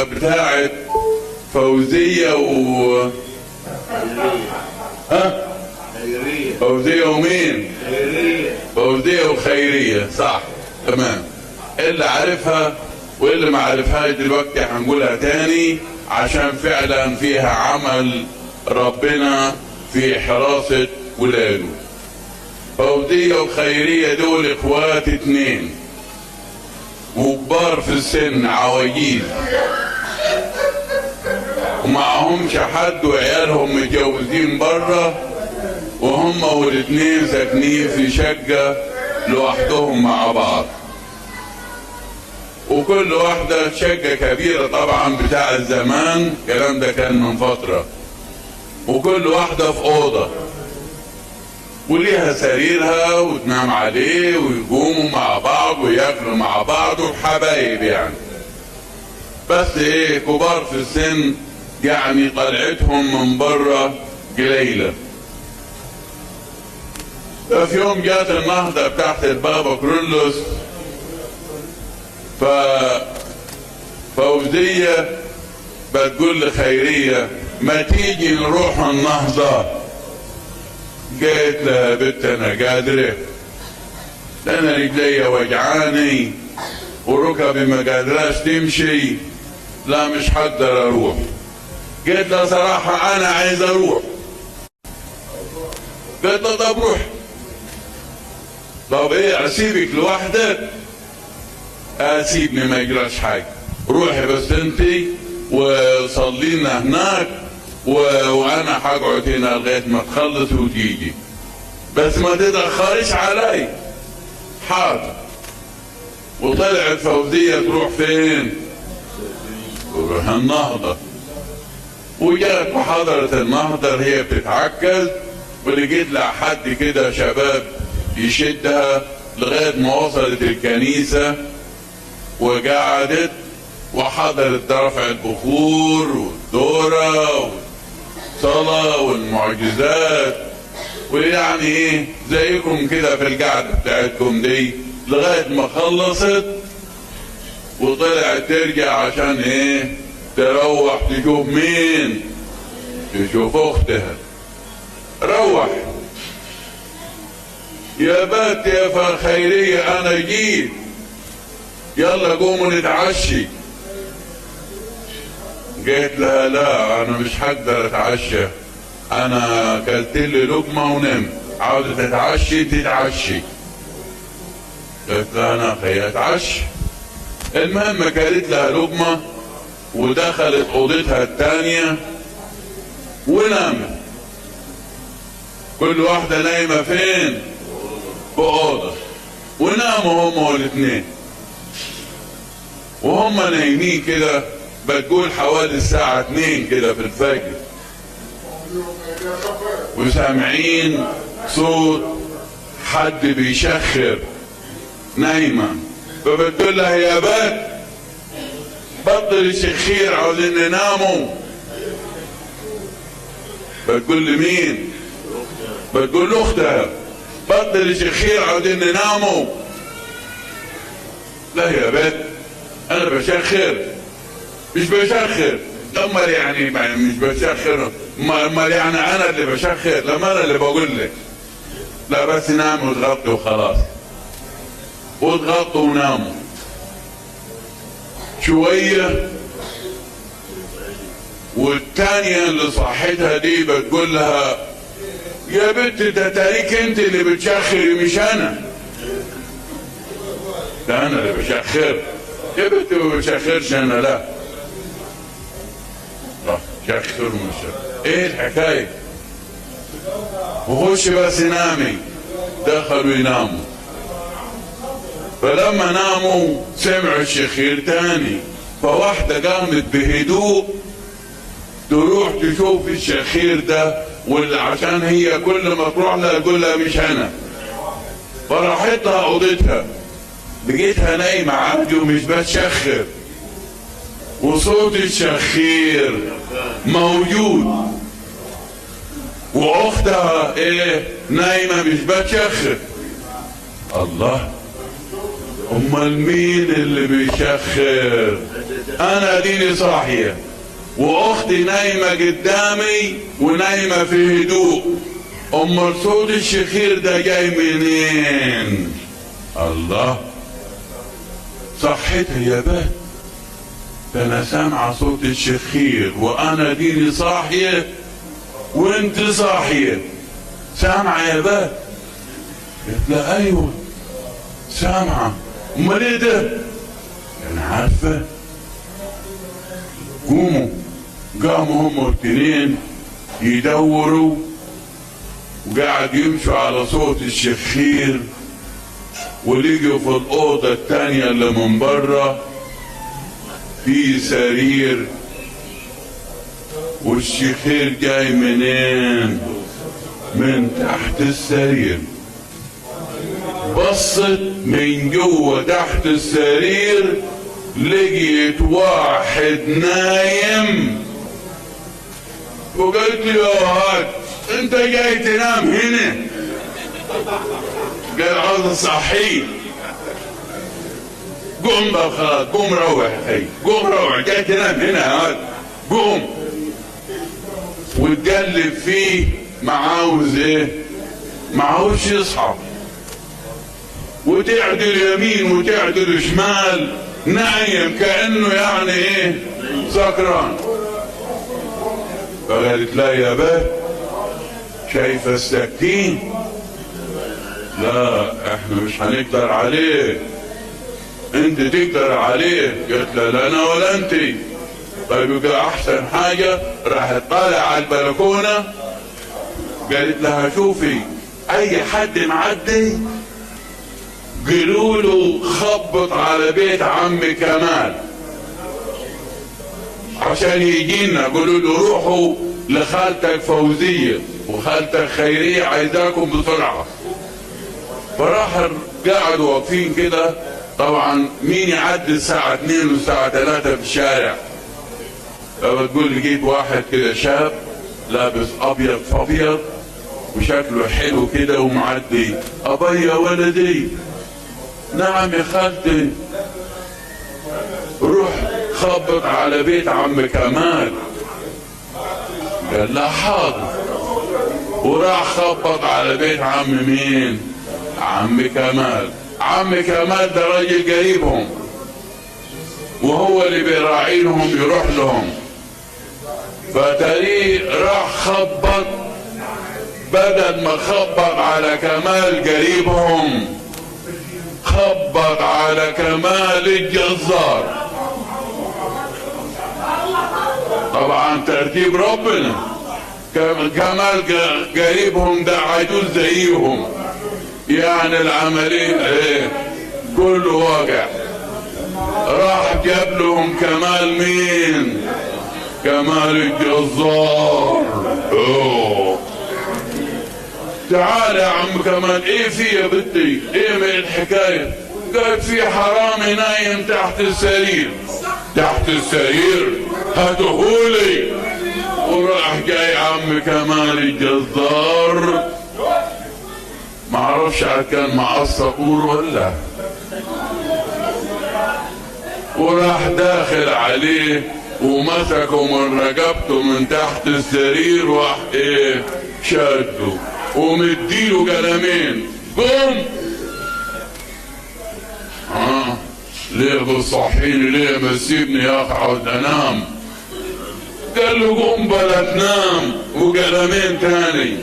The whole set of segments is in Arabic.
بتاعت فوزية فوزية ومين؟ فوزية وخيرية، صح، تمام. اللي عارفها واللي ما عارفهاش دلوقتي هنقولها تاني عشان فعلا فيها عمل ربنا في حراسة ولاده. فوزية وخيرية دول اخوات اتنين وكبار في السن، عواجيز، ومعهمش حد وعيالهم متجوزين بره، وهم والاتنين ساكنين في شقة لوحدهم مع بعض، وكل واحدة شقة كبيرة طبعا بتاع الزمان، الكلام ده كان من فترة، وكل واحدة في أوضة وليها سريرها وتنام عليه ويقوموا مع بعض وياكلوا مع بعض وحبايب يعني. بس ايه، كبار في السن يعني طلعتهم من بره قليلة. ففي يوم جات النهضة بتاعت البابا كرولوس، فوزية بتقول لخيرية ما تيجي نروح النهضة. قالت لها بنت انا قادرة، انا رجلي وجعاني وركبي ما قادراش تمشي، لا مش هقدر اروح. قالت لها صراحة انا عايز اروح. قالت لها طب روح. طب ايه اسيبك لوحدك؟ اسيبني ما يجراش حاجة، روحي بس انتي وصلينا هناك وانا هقعد هنا لغايه ما تخلص وتيجي، بس ما تتاخريش علي. حاضر. وطلعت فوزيه تروح فين؟ تروح النهضه. وجات وحضرت النهضه، هي بتتعكز، ولقيت لها حد كده شباب يشدها لغايه ما وصلت الكنيسه، وقعدت وحضرت رفع البخور والدوره والصلاة والمعجزات، ويعني ايه زيكم كده في القعدة بتاعتكم دي لغاية ما خلصت، وطلعت ترجع عشان ايه تروح تشوف مين؟ تشوف اختها. روح يا بات يا خيرية انا جيت، يلا قوموا نتعشي. قالت لها لا انا مش هقدر اتعشى، انا اكلت لي لقمه ونمت، عاوزه تتعشي تتعشي. قالت لها انا اخي اتعشى. المهم اكلت لها لقمه ودخلت اوضتها الثانيه ونامت. كل واحده نايمه فين؟ في اوضه. وناموا هما والاثنين. وهم نايمين كده بتقول حوالي الساعة 2 كده في الفجر، وسامعين صوت حد بيشخر نايمة. فبتقول لها يا بات بطل الشخير عاوزين نناموا. بتقول لمين؟ بتقول لاختها بطل الشخير عاوزين نناموا. لا يا بات انا بشخر. مش بشخر. امال يعني مش بشخر، امال يعني انا اللي بشخر؟ لما انا اللي بقول لك لا بس ناموا وتغطوا وخلاص. وتغطوا وناموا شويه، والتانية اللي صحتها دي بتقول لها يا بنت ده تاريك انت اللي بتشخري مش انا. ده انا اللي بشخر يا بنت، ما بشخرش انا. لا شخر مش ايه الحكايه؟ وخش بس نامي. دخلوا يناموا. فلما ناموا سمعوا الشخير تاني، فواحده قامت بهدوء تروح تشوف الشخير ده، واللي عشان هي كل ما تروح لها تقول لها مش انا. فراحت لها اوضتها لقيتها نايمه عادي ومش بتشخر، وصوت الشخير موجود، واختها ايه نايمه مش بتشخر. الله، امال مين اللي بيشخر؟ انا ديني صاحية واختي نايمة قدامي ونايمة في هدوء. امال صوت الشخير ده جاي منين؟ الله، صحتها يا بات، ده انا سامعة صوت الشخير وانا ديني صاحية وانت صاحية. سامعة يا بات؟ قلت لا ايوه سامعة. امال ايه ده؟ انا عارفة. قاموا هم الاثنين يدوروا وقاعد يمشوا على صوت الشخير، ولقوا في الأوضة الثانية اللي من برا في سرير، والشخير جاي منين؟ من تحت السرير. بصت من جوه تحت السرير لقيت واحد نايم، وقلت له يا واد انت جاي تنام هنا؟ قال عاوز صحيح. قوم بقى خلاص، قوم روح اخي، قوم روح، جاي تنام هنا يا واد، قوم. وتقلب فيه ما عاوز ايه؟ ما عاوز يصحى، وتعدل يمين وتعدل شمال، نايم كأنه يعني ايه؟ سكران. فقالت لا يا بات، شايفة السكين؟ لا احنا مش هنقدر عليه، انت تقدر عليه. قالت لا انا ولا انت. طيب يبقى احسن حاجة راح طالع على البلكونة، قالت لها شوفي اي حد معدي قالوا له خبط على بيت عم كمال عشان يجينا، قولوا له روحوا لخالتك فوزية وخالتك خيرية عايزاكم بسرعة. فراح قاعدوا واقفين كده، طبعا مين يعدي الساعة 2 والساعة 3 في الشارع؟ فبتقول لقيت واحد كده شاب لابس ابيض في ابيض وشكله حلو كده ومعدي. ابي يا ولدي. نعم يا خالتي. روح خبط على بيت عم كمال. قال لا حاضر. وراح خبط على بيت عم مين؟ عم كمال. عم كمال ده راجل قريبهم وهو اللي بيراعينهم، يروح لهم. فتاريخ راح خبط، بدل ما خبط على كمال قريبهم خبط على كمال الجزار. طبعا ترتيب ربنا، كمال قريبهم ده عجوز زيهم، يعني العملية ايه كله واقع. راح جاب لهم كمال مين؟ كمال الجزار. اوه تعال يا عم كمال، ايه في يا بنتي؟ ايه من الحكاية؟ قالت في حرامي نايم تحت السرير. تحت السرير؟ هاتهولي. وراح جاي عم كمال الجزار، معرفش كان مع الصقور ولا، وراح داخل عليه ومسكه من رقبته من تحت السرير وراح ايه شده ومديله قلمين. قوم. ليه بتصحيني؟ ليه ما تسيبني يا اخي اقعد انام؟ قال له قوم بلا تنام، وقلمين تاني.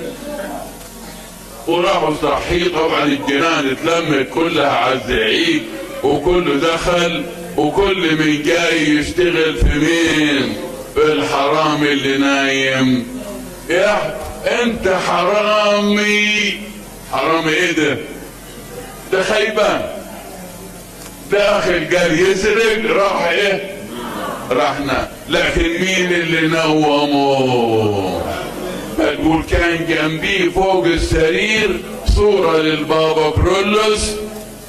وراحوا صحيه. طبعا الجيران اتلمت كلها على الزعيق وكله دخل، وكل من جاي يشتغل في مين؟ في الحرامي اللي نايم. يا انت حرامي. حرامي ايه ده؟ ده خيبان. داخل قال يسرق، راح ايه؟ رحنا. لكن مين اللي نومه؟ بتقول كان جنبيه فوق السرير صورة للبابا كرولوس،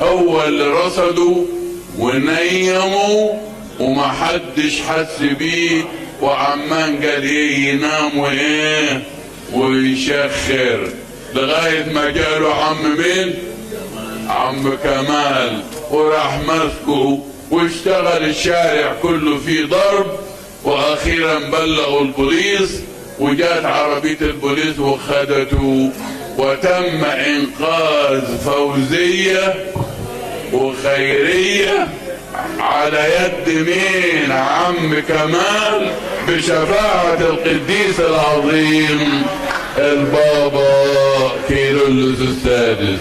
هو اللي رصده ونيمه وما حدش حس بيه، وعمان قال ايه ينام وايه ويشخر لغاية ما جاله عم مين؟ عم كمال. وراح مسكه واشتغل الشارع كله في ضرب، واخيرا بلغوا البوليس، وجات عربية البوليس وخدته، وتم انقاذ فوزية وخيرية على يد مين؟ عم كمال، بشفاعة القديس العظيم البابا كيرلس السادس.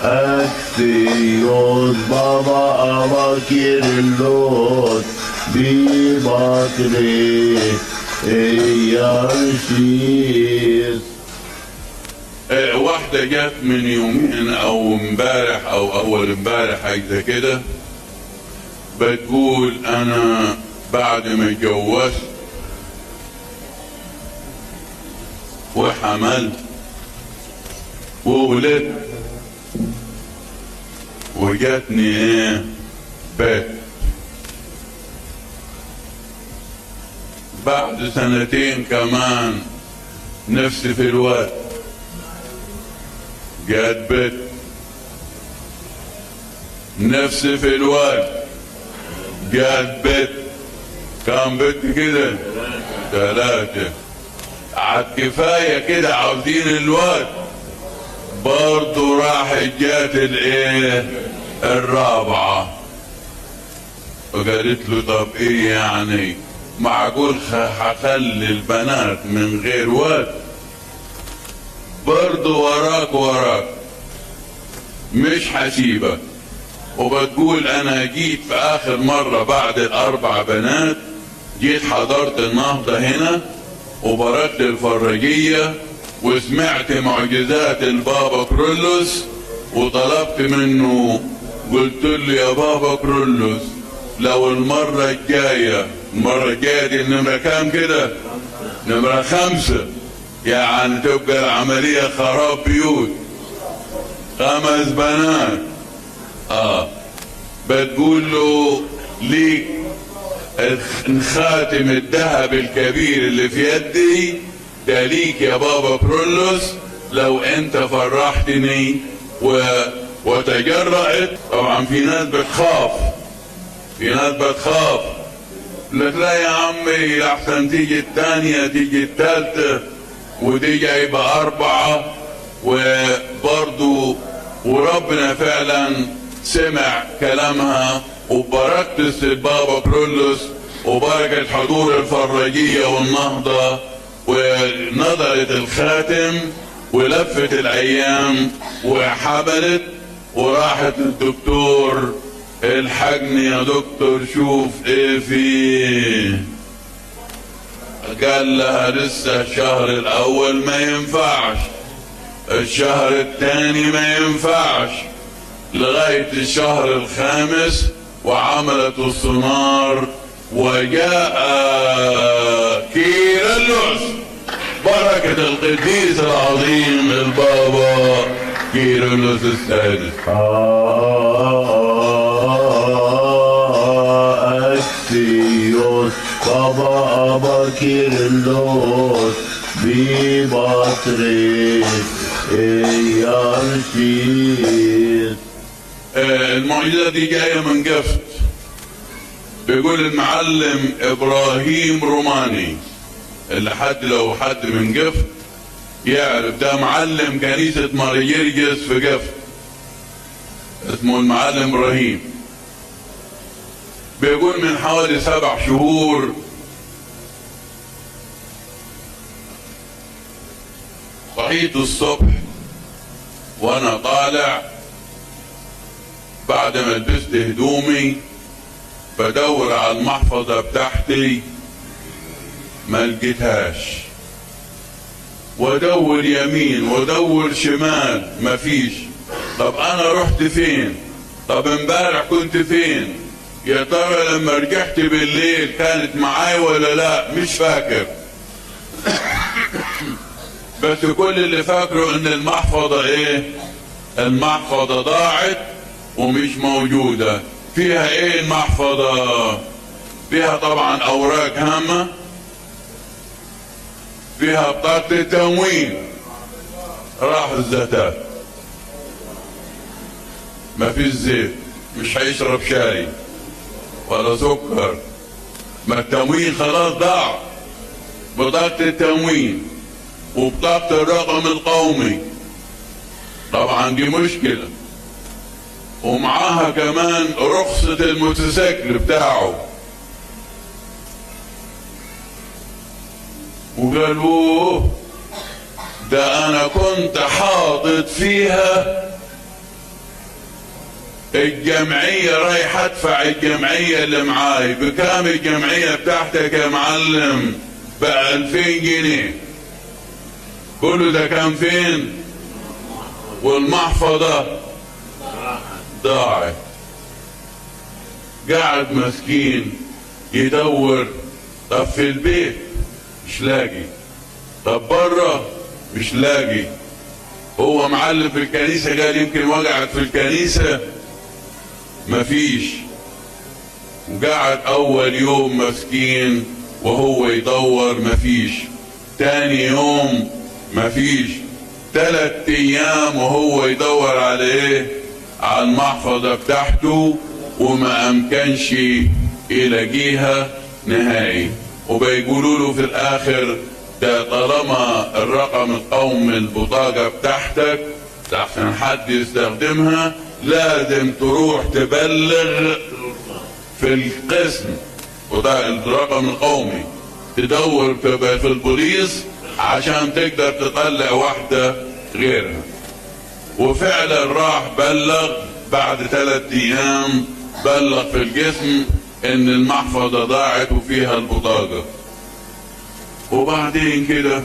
أكسيوس بابا كيرلس ببطري يرشيس. واحدة جت من يومين او امبارح او اول امبارح حاجة زي كده، بتقول انا بعد ما اتجوزت وحملت وولدت وجاتني ايه بيت، بعد سنتين كمان نفسي في الوقت جات بيت، نفسي في الوقت جات بيت، كان بيت كده 3 عاد كفاية كده عاوزين الوقت، برضو راحت جات الايه 4 وقالت له طب ايه يعني معقول هخلي البنات من غير وقت؟ برضو وراك مش هسيبك. وبتقول انا جيت في اخر مرة بعد ال4 بنات، جيت حضرت النهضة هنا وباركت الفرجية وسمعت معجزات البابا كرولوس، وطلبت منه قلت له يا بابا كرولوس لو المرة الجاية دي النمرة كام كده؟ نمرة 5، يعني تبقى العملية خراب بيوت، 5 بنات. بتقول له ليك الخاتم الذهب الكبير اللي في يدي ده ليك يا بابا كرولوس، لو انت فرحتني وتجرأت. طبعا في ناس بتخاف، لك لا يا عمي احسن تيجي الثانية تيجي الثالثة ودي جايبة 4. وبرضو وربنا فعلا سمع كلامها وبركت البابا كرولوس وبركة حضور الفراجية والنهضة، ونظرت الخاتم ولفت الايام وحبلت وراحت للدكتور الحقني يا دكتور شوف ايه فيه. قال لها لسه الشهر الاول ما ينفعش، الشهر الثاني ما ينفعش، لغاية الشهر الخامس وعملت السونار وجاء كيرلس بركة القديس العظيم البابا كيرلس السادس. أكسيوس بابا كيرلس ببطري يرشيس. المعجزة دي جاية من قفط. بيقول المعلم إبراهيم روماني، اللي لو حد من قفط يعرف، ده معلم كنيسة ماريجرجس في قفط اسمه المعلم إبراهيم. بيقول من حوالي 7 شهور صحيت الصبح وانا طالع بعد ما لبست هدومي بدور على المحفظة بتاعتي ما لقيتهاش، وادور يمين وادور شمال مفيش. طب انا رحت فين؟ طب امبارح كنت فين؟ يا ترى لما رجعت بالليل كانت معاي ولا لا؟ مش فاكر. بس كل اللي فاكره ان المحفظة ايه؟ المحفظة ضاعت ومش موجودة. فيها ايه المحفظة؟ فيها طبعا اوراق هامة، فيها بطاقة التموين، راح الزكاة. ما فيش زيت، مش هيشرب شاي ولا سكر، ما التموين خلاص ضاع. بطاقة التموين وبطاقة الرقم القومي، طبعا دي مشكلة، ومعاها كمان رخصة الموتوسيكل بتاعه. وقالوا ده انا كنت حاطط فيها الجمعية، رايح ادفع الجمعية اللي معاي. بكام الجمعية بتاعتك يا معلم؟ ب2000 جنيه. كله ده كان فين؟ والمحفظة ضاعت. قاعد مسكين يدور، طب في البيت مش لاقي، طب بره مش لاقي. هو معلم في الكنيسة، قال يمكن وقعت في الكنيسة، مفيش. وقعد اول يوم مسكين وهو يدور، مفيش. تاني يوم مفيش. 3 ايام وهو يدور على ايه؟ على المحفظة بتاعته، وما امكنش يلاقيها نهائي. وبيقولوا له في الاخر ده طالما الرقم القومي البطاقة بتاعتك عشان حد يستخدمها لازم تروح تبلغ في القسم الرقم القومي، تدور في البوليس عشان تقدر تطلع واحدة غيرها. وفعلا راح بلغ بعد 3 ايام، بلغ في القسم ان المحفظة ضاعت وفيها البطاقة. وبعدين كده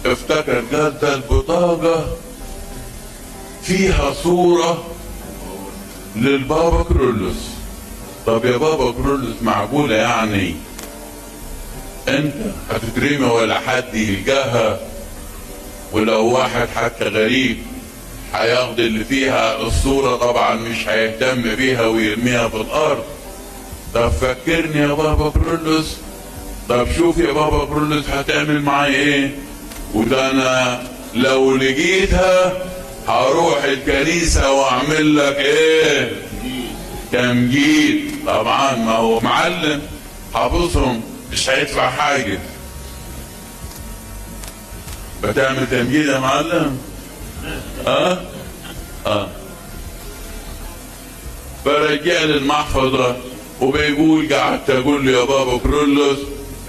افتكر، قال ده البطاقة فيها صورة للبابا كرولوس. طب يا بابا كرولوس، معقولة يعني انت هتترمي ولا حد يلقاها؟ ولو واحد حتى غريب هياخد اللي فيها الصورة، طبعا مش هيهتم بيها ويرميها في الارض. طب فكرني يا بابا كرولوس، طب شوف يا بابا كرولوس هتعمل معايا ايه؟ وده انا لو لقيتها هروح الكنيسة واعمل لك ايه؟ تمجيد. طبعا ما هو معلم حافظهم، مش هيدفع حاجة. بتعمل تمجيد يا معلم؟ فرجع لي المحفظة وبيقول، قعدت اقول له يا بابا كرولوس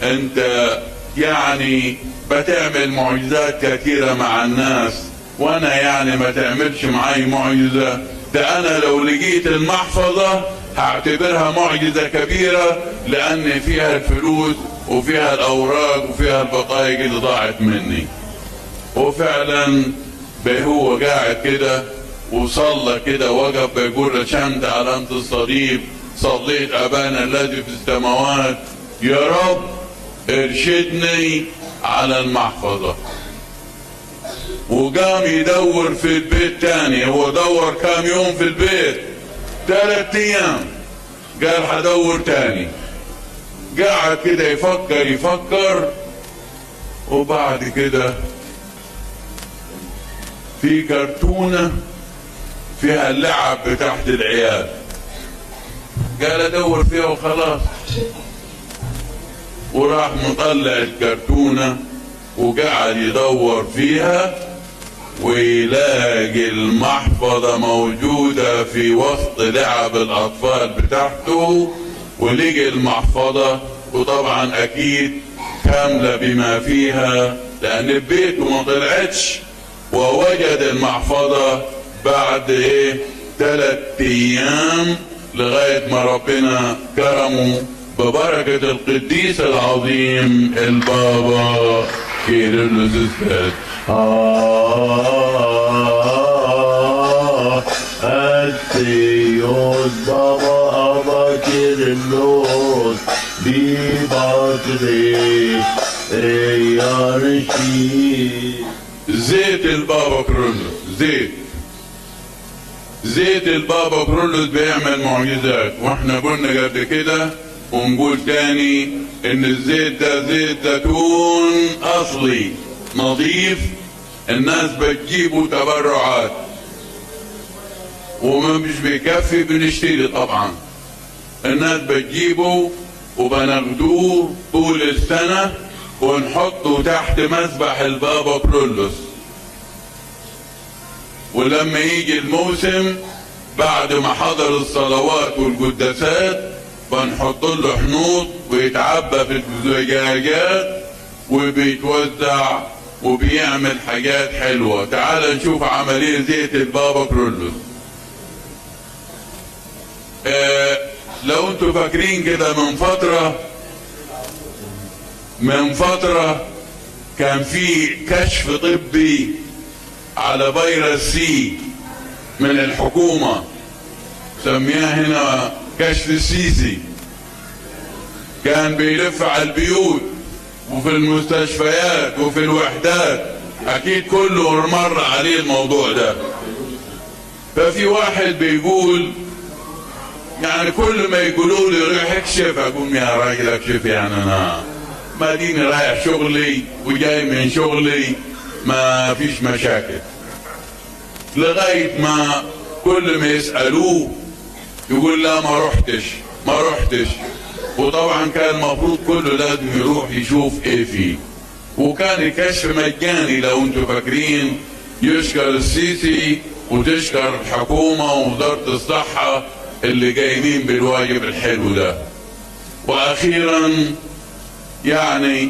انت يعني بتعمل معجزات كثيرة مع الناس، وانا يعني ما تعملش معاي معجزة. ده انا لو لقيت المحفظة هعتبرها معجزة كبيرة، لان فيها الفلوس وفيها الاوراق وفيها البطايق اللي ضاعت مني. وفعلا هو قاعد كده وصلى كده، وقف بيقول رشمت علامة الصليب، صليت ابانا الذي في السماوات، يا رب ارشدني على المحفظة. وقام يدور في البيت تاني. هو دور كام يوم في البيت؟ 3 ايام. قال هدور تاني. قاعد كده يفكر وبعد كده في كرتونة فيها اللعب بتاعت العيال، قال ادور فيها وخلاص. وراح مطلع الكرتونة وقعد يدور فيها، ويلاقي المحفظة موجودة في وسط لعب الأطفال بتاعته. ولقي المحفظة، وطبعا أكيد كاملة بما فيها، لأن بيته ما طلعتش. ووجد المحفظة بعد 3 أيام، لغاية ما ربنا كرمه ببركة القديس العظيم البابا كيرلس الثالث. الثيوس بابا أبا كيرلس ببطري يا رشيد. زيت البابا كرولوس، زيت البابا كرولوس بيعمل معجزات. واحنا قلنا قبل كده ونقول تاني ان الزيت ده زيت زيتون اصلي نظيف، الناس بتجيبه تبرعات. وما مش بيكفي بنشتري طبعا. الناس بتجيبه وبناخدوه طول السنة ونحطه تحت مسبح البابا كرولوس، ولما يجي الموسم بعد ما حضر الصلوات والقداسات بنحط له حنوط ويتعبى في الزجاجات وبيتوزع وبيعمل حاجات حلوة. تعال نشوف عملية زيت البابا كرولوس. لو انتوا فاكرين كده من فترة كان في كشف طبي على فيروس سي من الحكومة، سمياه هنا كشف السيسي. كان بيلف على البيوت وفي المستشفيات وفي الوحدات، اكيد كله مر عليه الموضوع ده. ففي واحد بيقول يعني كل ما يقولوا لي روح اكشف اقوم يا راجل اكشف، يعني انا ما ديني رايح شغلي وجاي من شغلي ما فيش مشاكل. لغاية ما كل ما يسألوه يقول لا ما رحتش. وطبعا كان المفروض كله لازم يروح يشوف ايه فيه، وكان الكشف مجاني. لو انتوا فاكرين يشكر السيسي وتشكر الحكومة ووزارة الصحة اللي جايين بالواجب الحلو ده. واخيرا يعني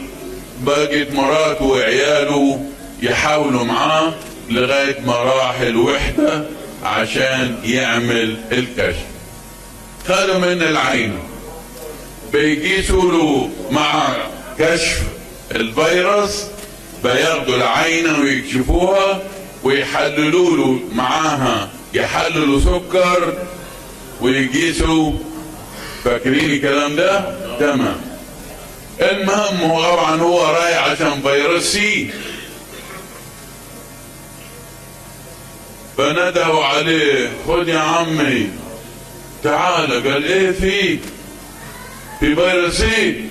بقت مراته وعياله يحاولوا معاه لغاية ما راح الوحدة عشان يعمل الكشف. خدوا من العين بيقيسوا له مع كشف الفيروس، بياخدوا العينة ويكشفوها ويحللوا له معاها، يحللوا سكر ويقيسوا. فاكرين الكلام ده؟ تمام. المهم هو طبعا هو رايح عشان فيروس سي، فندهوا عليه خد يا عمي تعال. قال ايه في فيروس سي؟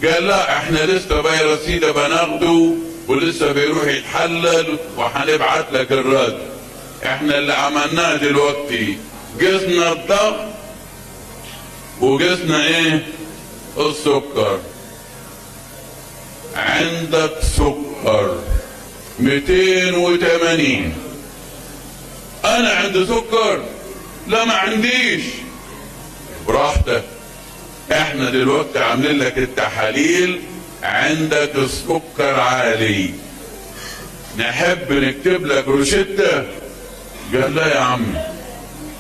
قال لا احنا لسه فيروس سي ده بناخده ولسه بيروح يتحلل وهنبعت لك الرد. احنا اللي عملناه دلوقتي قسنا الضغط وقسنا ايه السكر. عندك سكر 280. انا عندي سكر؟ لا ما عنديش. براحتك، احنا دلوقتي عاملين لك التحاليل، عندك السكر عالي، نحب نكتب لك روشتة. قال لا يا عمي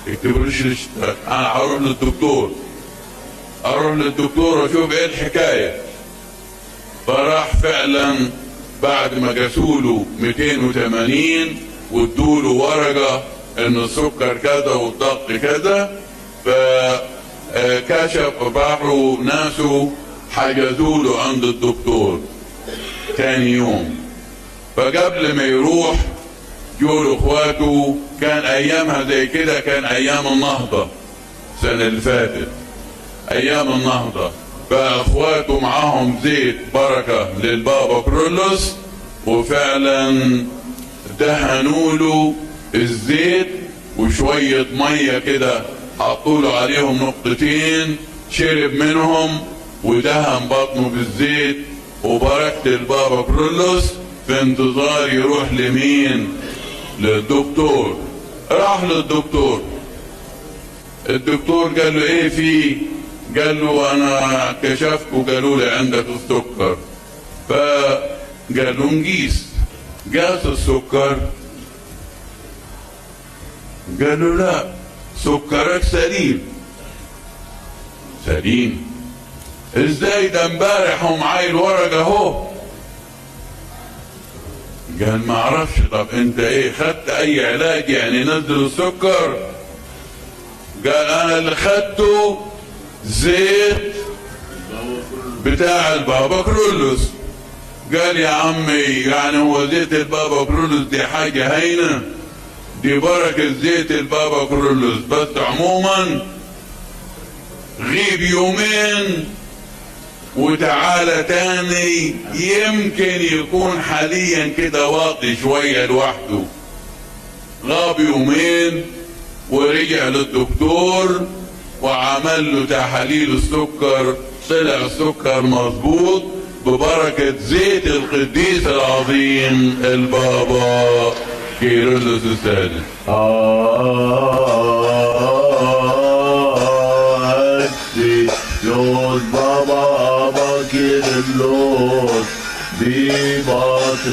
اكتب روشتة، انا هروح للدكتور اشوف ايه الحكاية. فراح فعلا بعد ما قاسوله 280 وادوله ورقة ان السكر كذا والضغط كذا، فكشف راحوا ناسه حجزوا له عند الدكتور تاني يوم. فقبل ما يروح جوله اخواته، كان ايامها زي كده، كان ايام النهضة السنة اللي فاتت، ايام النهضة. فاخواته معاهم زيت بركة للبابا كرولوس، وفعلا دهنوا له الزيت وشوية مية كده حطوا له عليهم نقطتين، شرب منهم ودهن بطنه بالزيت. وبركة البابا كرولوس في انتظار يروح لمين؟ للدكتور. راح للدكتور، الدكتور قال له ايه فيه؟ قال له انا كشفت وقالوا لي عندك السكر. فقال له نقيس. قاس السكر، قال له لا سكرك سليم. ازاي ده امبارح ومعاي الورقه اهو. قال ما اعرفش. طب انت ايه خدت اي علاج يعني نزل السكر؟ قال انا اللي خدته زيت بتاع البابا كرولوس. قال يا عمي يعني هو زيت البابا كرولوس دي حاجه هينه؟ دي بركه زيت البابا كرولوس. بس عموما غيب يومين وتعالى تاني، يمكن يكون حاليا كده واطي شوية لوحده. غاب يومين ورجع للدكتور وعمل له تحاليل السكر، طلع السكر مظبوط ببركة زيت القديس العظيم البابا كيرلس السادس. يوز بابا كيرلس ببطريق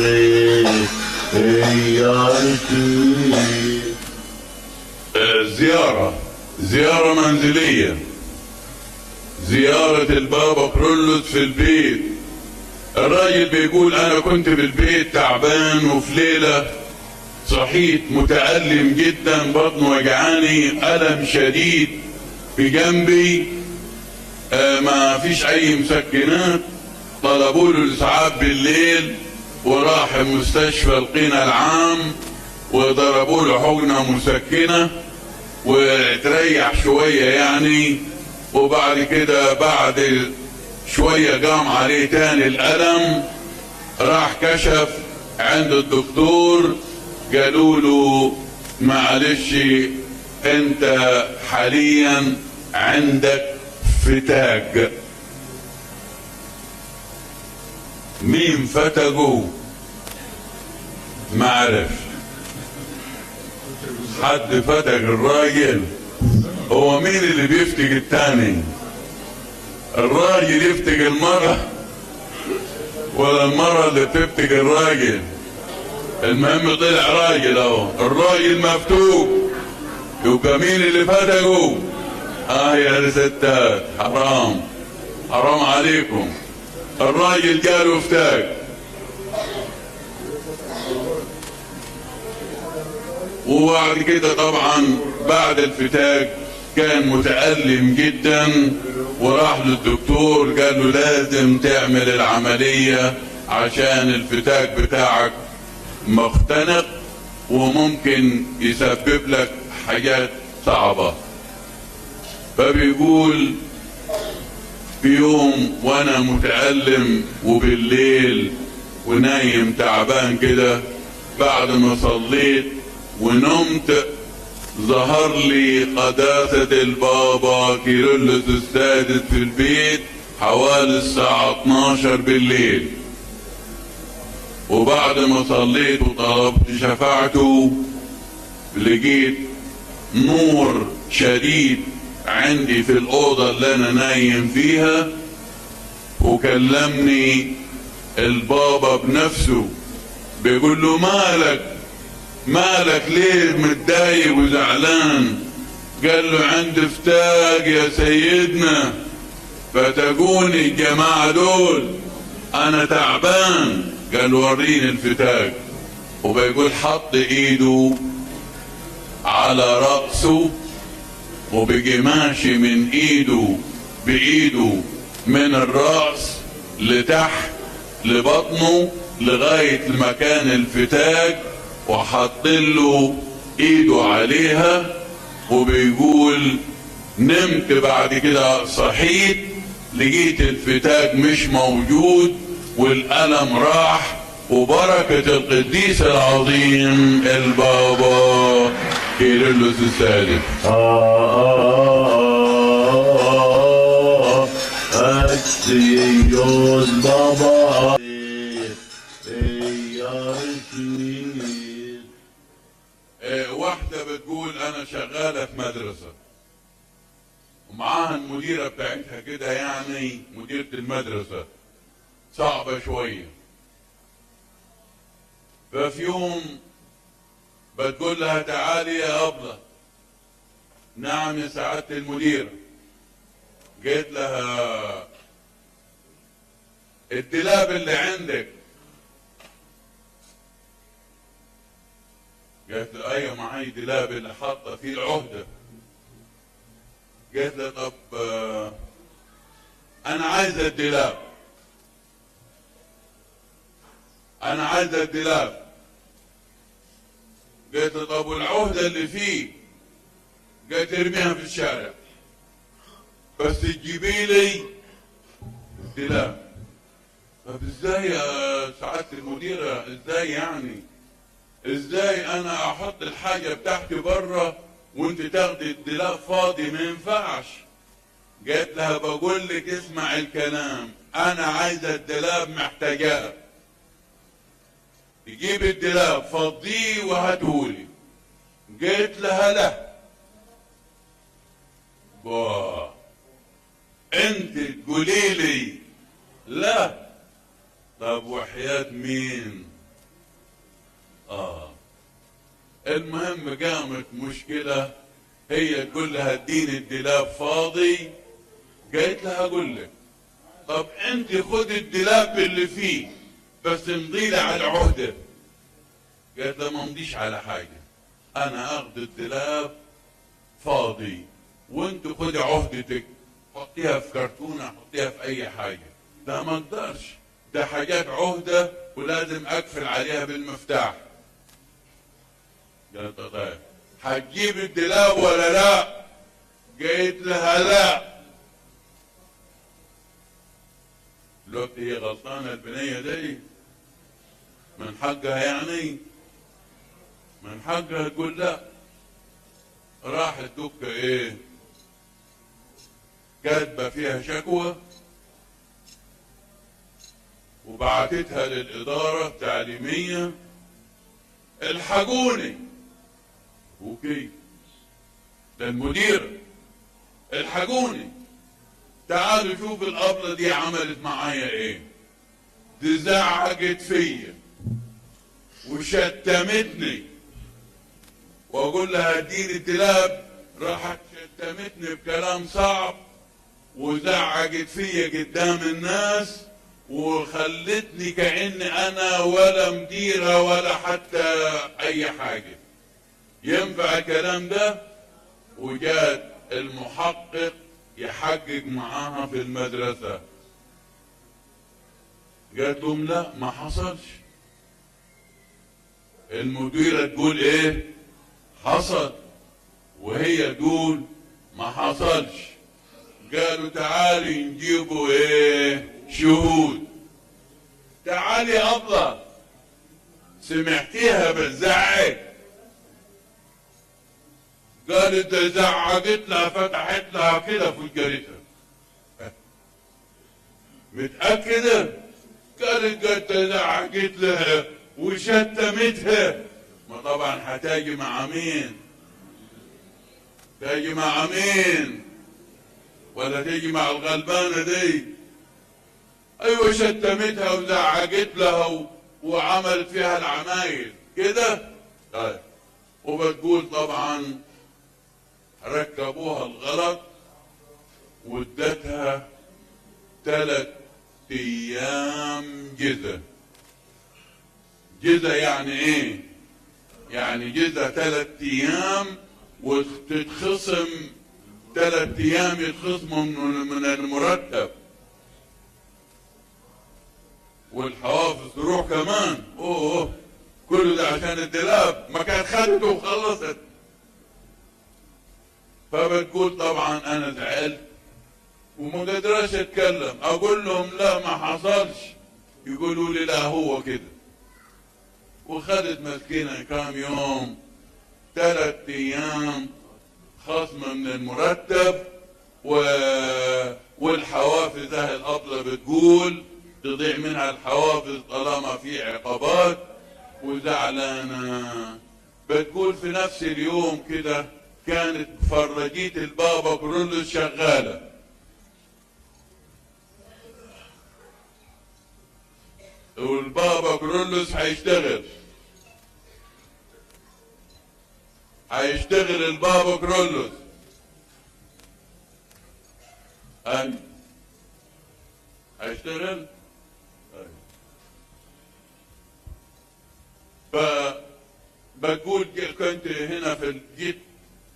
يارشي. زيارة منزلية، زيارة البابا كيرلس في البيت. الراجل بيقول أنا كنت في البيت تعبان، وفي ليلة صحيت متألم جدا، بطني وجعاني، ألم شديد في جنبي، ما فيش أي مسكنات. طلبوا له الإسعاف بالليل، وراح مستشفى القنا العام وضربوا له حقنة مسكنة وتريح شوية يعني. وبعد كده بعد شوية قام عليه تاني الألم، راح كشف عند الدكتور، قالوا له معلش انت حاليا عندك فتاق. مين فتقه؟ ما عرف حد فتق الراجل. هو مين اللي بيفتق التاني؟ الراجل يفتق المرأة ولا المرأة اللي بتفتق الراجل؟ المهم طلع راجل اهو، الراجل مفتوق، يبقى مين اللي فتقه؟ يا ستات، حرام عليكم. الراجل قالوا افتاق، وبعد كده طبعا بعد الفتاق كان متألم جدا، وراح للدكتور قال له لازم تعمل العملية عشان الفتاق بتاعك مختنق وممكن يسبب لك حاجات صعبة. فبيقول في يوم وانا متألم وبالليل ونايم تعبان كده، بعد ما صليت ونمت ظهر لي قداسة البابا كيرلس السادس في البيت حوالي الساعة 12 بالليل. وبعد ما صليت وطلبت شفاعته لقيت نور شديد عندي في الأوضة اللي أنا نايم فيها، وكلمني البابا بنفسه بيقول له مالك ليه متضايق وزعلان؟ قال له عندي فتاق يا سيدنا، فتقوني الجماعة دول أنا تعبان. قال له وريني الفتاق، وبيقول حط ايده على رأسه وبقي ماشي من بإيده من الرأس لتحت لبطنه لغاية مكان الفتاق، وحط له ايده عليها. وبيقول نمت بعد كده صحيت لقيت الفتاق مش موجود والألم راح، وبركة القديس العظيم البابا كيرلس السادس. أكسيوس بابا واحدة بتقول أنا شغالة في مدرسة ومعاها المديرة بتاعتها كده، يعني مديرة المدرسة صعبة شوية. ففي يوم بتقول لها تعالي يا أبلة. نعم يا سعادة المديرة. قلت لها الدولاب اللي عندك. قالت له ايوه معي دولاب اللي حاطه فيه العهده. قالت له طب انا عايزه الدولاب، انا عايزه الدولاب. قالت له طب والعهده اللي فيه؟ قالت ارميها في الشارع بس تجيبي لي الدولاب. طب ازاي يا سعاده المديره؟ ازاي يعني؟ ازاي انا احط الحاجه بتاعتي بره وانت تاخدي الدولاب فاضي ما ينفعش. قالت لها بقول لك اسمع الكلام، انا عايزه الدولاب محتاجاه، تجيب الدولاب فضيه وهاتهولي. قالت لها لا. باه، انت تقولي لي لا؟ طب وحياة مين؟ المهم قامت مشكلة، هي تقول لها اديني الدولاب فاضي. قالت لها اقول لك، طب انت خد الدولاب اللي فيه بس امضي لي على عهده. قالت لها ما امضيش على حاجة، انا اخد الدولاب فاضي وانت خدي عهدتك، حطيها في كرتونة، حطيها في اي حاجة. ده ما اقدرش، ده حاجات عهدة ولازم اقفل عليها بالمفتاح. قالت له طيب هتجيب الدولاب ولا لا؟ قالت لها لا. قلت هي غلطانة البنية دي؟ من حقها يعني، من حقها تقول لا. راحت دكة ايه، كاتبة فيها شكوى وبعتتها للإدارة التعليمية، الحقوني. وكيف؟ ده المدير، الحقوني، تعالوا شوف الأبلة دي عملت معايا ايه. دي زعقت فيا وشتمتني، واقول لها اديني الدولاب، راحت شتمتني بكلام صعب وزعقت فيا قدام الناس وخلتني كأني انا ولا مديرة ولا حتى اي حاجة. ينفع الكلام ده؟ وجات المحقق يحقق معاها في المدرسة، قالت لهم لا ما حصلش. المديرة تقول ايه؟ حصل. وهي تقول ما حصلش. قالوا تعالي نجيبوا ايه؟ شهود. تعالي ابله، سمعتيها بتزعق؟ قالت زعقت لها، فتحت لها كده في جريتها. متأكدة؟ قالت زعقت لها وشتمتها. ما طبعا هتاجي مع مين؟ تاجي مع مين؟ ولا تيجي مع الغلبانة دي؟ ايوه شتمتها وزعقت لها وعملت فيها العمايل كده. طيب وبتقول طبعا ركبوها الغلط وادتها 3 أيام جزا. جزا يعني ايه؟ يعني جزا 3 أيام وتتخصم 3 أيام يتخصموا من المرتب، والحوافز تروح كمان. اوه كل ده عشان الدولاب، ما كانت خدته وخلصت. فبتقول طبعا انا زعلت وما قدرش اتكلم، اقول لهم لا ما حصلش، يقولوا لي لا هو كده. وخدت مسكينة كام يوم، 3 أيام خصم من المرتب والحوافز اهي الأبلة بتقول تضيع منها الحوافز طالما في عقابات، وزعلانة. بتقول في نفس اليوم كده كانت فرجية البابا كرولوس شغالة، والبابا كرولوس هيشتغل البابا كرولوس. هيشتغل. فبقول كنت هنا جيت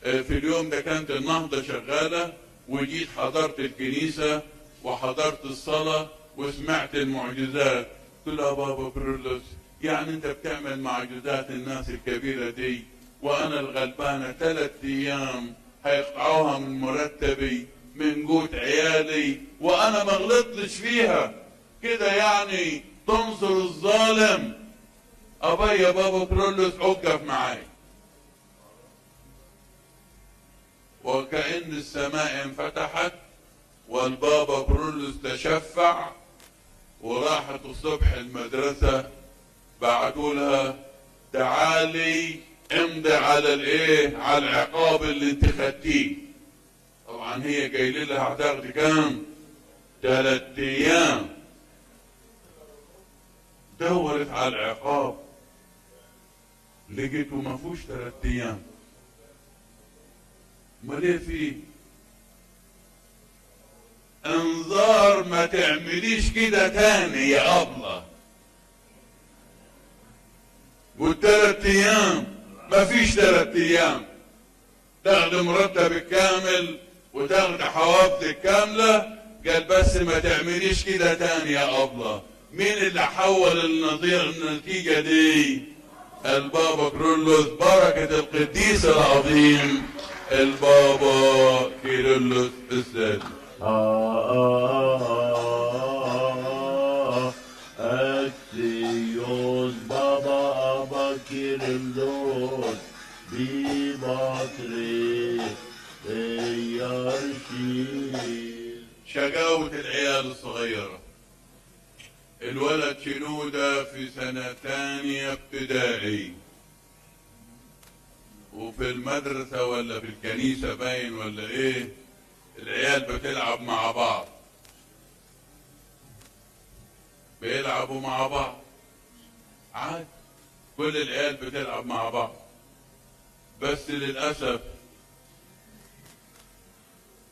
في اليوم ده كانت النهضة شغالة، وجيت حضرت الكنيسة وحضرت الصلاة وسمعت المعجزات. قلت له يا بابا كرولوس يعني انت بتعمل معجزات الناس الكبيرة دي وانا الغلبانة 3 أيام هيقطعوها من مرتبي من قوت عيالي وانا ما غلطتش فيها كده، يعني تنصر الظالم؟ ابي يا بابا كرولوس اوقف معاي. وكأن السماء انفتحت والبابا كرولوس تشفع، وراحت الصبح المدرسة بعتوا لها تعالي امضي على الايه، على العقاب اللي انت خدتيه. طبعا هي جاي لها هتاخدي كام؟ 3 ايام. دورت على العقاب لقيته ما فيهوش 3 ايام. امال ايه فيه؟ انذار ما تعمليش كده تاني يا ابله. وال3 ايام ما فيش 3 ايام، تاخد مرتبك كامل وتاخد حوافزك كامله. قال بس ما تعمليش كده تاني يا ابله. مين اللي حول النتيجه دي؟ البابا كيرلس، بركه القديس العظيم البابا كيرلس الثالث. Axios Baba Kirillos Bibatri Yarshil. شقاوة العيال الصغيرة. الولد شنودة في سنة تانية ابتدائي، وفي المدرسة ولا في الكنيسة باين ولا ايه، العيال بتلعب مع بعض، بيلعبوا مع بعض عادي، كل العيال بتلعب مع بعض. بس للأسف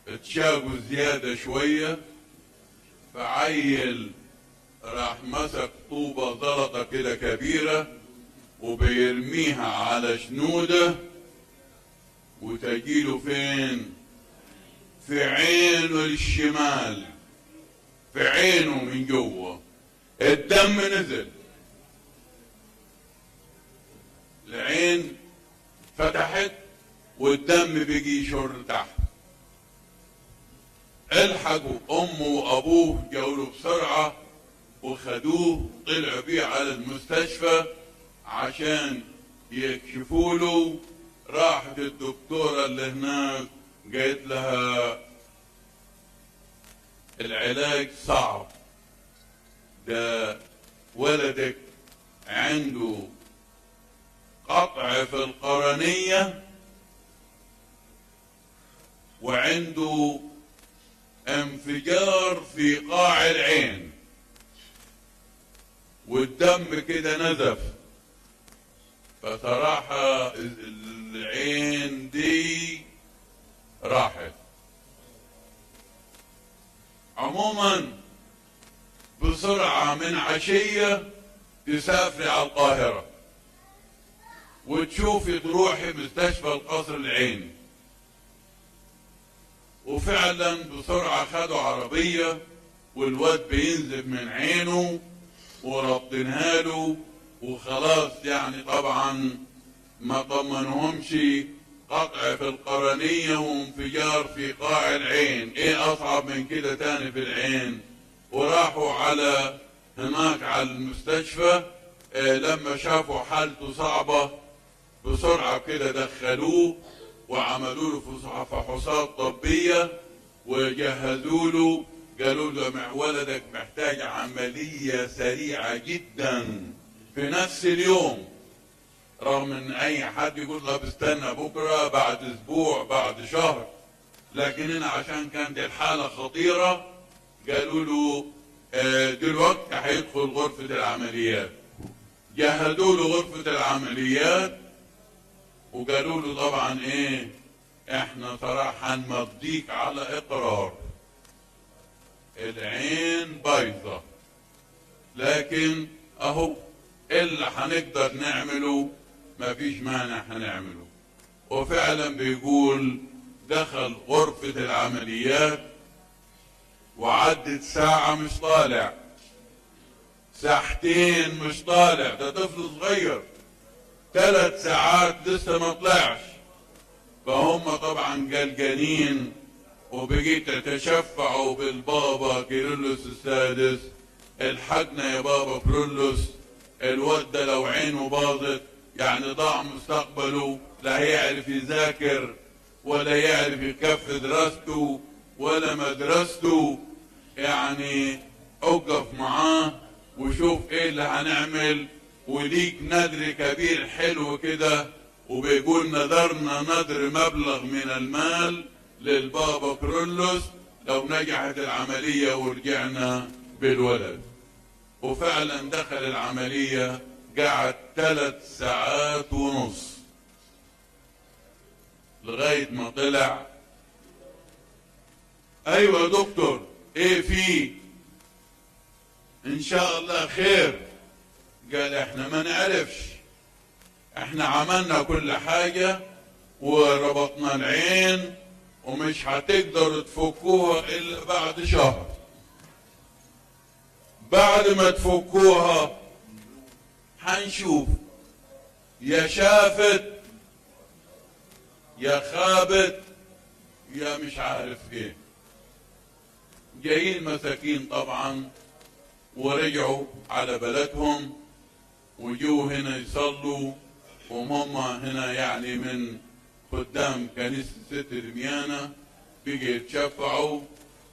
اتشاقوا زيادة شوية، فعيل راح مسك طوبة زلطة كده كبيرة وبيرميها على شنودة، وتجيله فين؟ في عينه الشمال، في عينه من جوه. الدم نزل، العين فتحت والدم بيجي يشر تحت. الحقوا امه وابوه، جاوا بسرعه وخدوه، طلعوا بيه على المستشفى عشان يكشفوا له. راحت الدكتوره اللي هناك قالت لها العلاج صعب، ده ولدك عنده قطع في القرنية وعنده انفجار في قاع العين، والدم كده نزف. فصراحة العين دي راحت. عموما بسرعة من عشية تسافري على القاهرة وتشوفي تروحي مستشفى القصر العيني. وفعلا بسرعة خدوا عربية والواد بينزف من عينه وربطنها له وخلاص. يعني طبعا ما طمنهمش، قطع في القرنية وانفجار في قاع العين، ايه اصعب من كده تاني في العين؟ وراحوا على هناك على المستشفى. لما شافوا حالته صعبة بسرعة كده دخلوه وعملوا له فحوصات طبية وجهزوا له. قالوا له ولدك محتاج عملية سريعة جدا في نفس اليوم، رغم ان اي حد يقول له بستنى بكرة، بعد اسبوع، بعد شهر، لكن هنا عشان كانت الحالة خطيرة قالوا له دلوقتي هيدخل غرفة العمليات. جهزوا له غرفة العمليات وقالوا له طبعا ايه، احنا صراحة هنمضيك على اقرار، العين بايظة، لكن اهو اللي هنقدر نعمله مفيش مانع هنعمله. وفعلا بيقول دخل غرفة العمليات وعدت ساعة مش طالع، ساعتين مش طالع، ده طفل صغير، 3 ساعات لسه ما طلعش. فهم طبعا قلقانين وبقيت يتشفعوا بالبابا كيرلس السادس، الحقنا يا بابا كيرلس، الواد ده لو عينه باظت يعني ضاع مستقبله، لا هيعرف يذاكر ولا يعرف يكفي دراسته ولا مدرسته. يعني اقف معاه وشوف ايه اللي هنعمل، وليك نذر كبير حلو كده، وبيقول نذرنا نذر مبلغ من المال للبابا كرولوس لو نجحت العملية ورجعنا بالولد. وفعلا دخل العملية، قعد 3 ساعات ونص لغاية ما طلع. ايوه يا دكتور، ايه فيه؟ ان شاء الله خير. قال احنا ما نعرفش، احنا عملنا كل حاجة وربطنا العين ومش هتقدروا تفكوها الا بعد شهر. بعد ما تفكوها هنشوف يا شافت يا خابت يا مش عارف ايه. جايين مساكين طبعا، ورجعوا على بلدهم وجوا هنا يصلوا، وهم هنا يعني من قدام كنيسة ست دميانة بيجي يتشفعوا،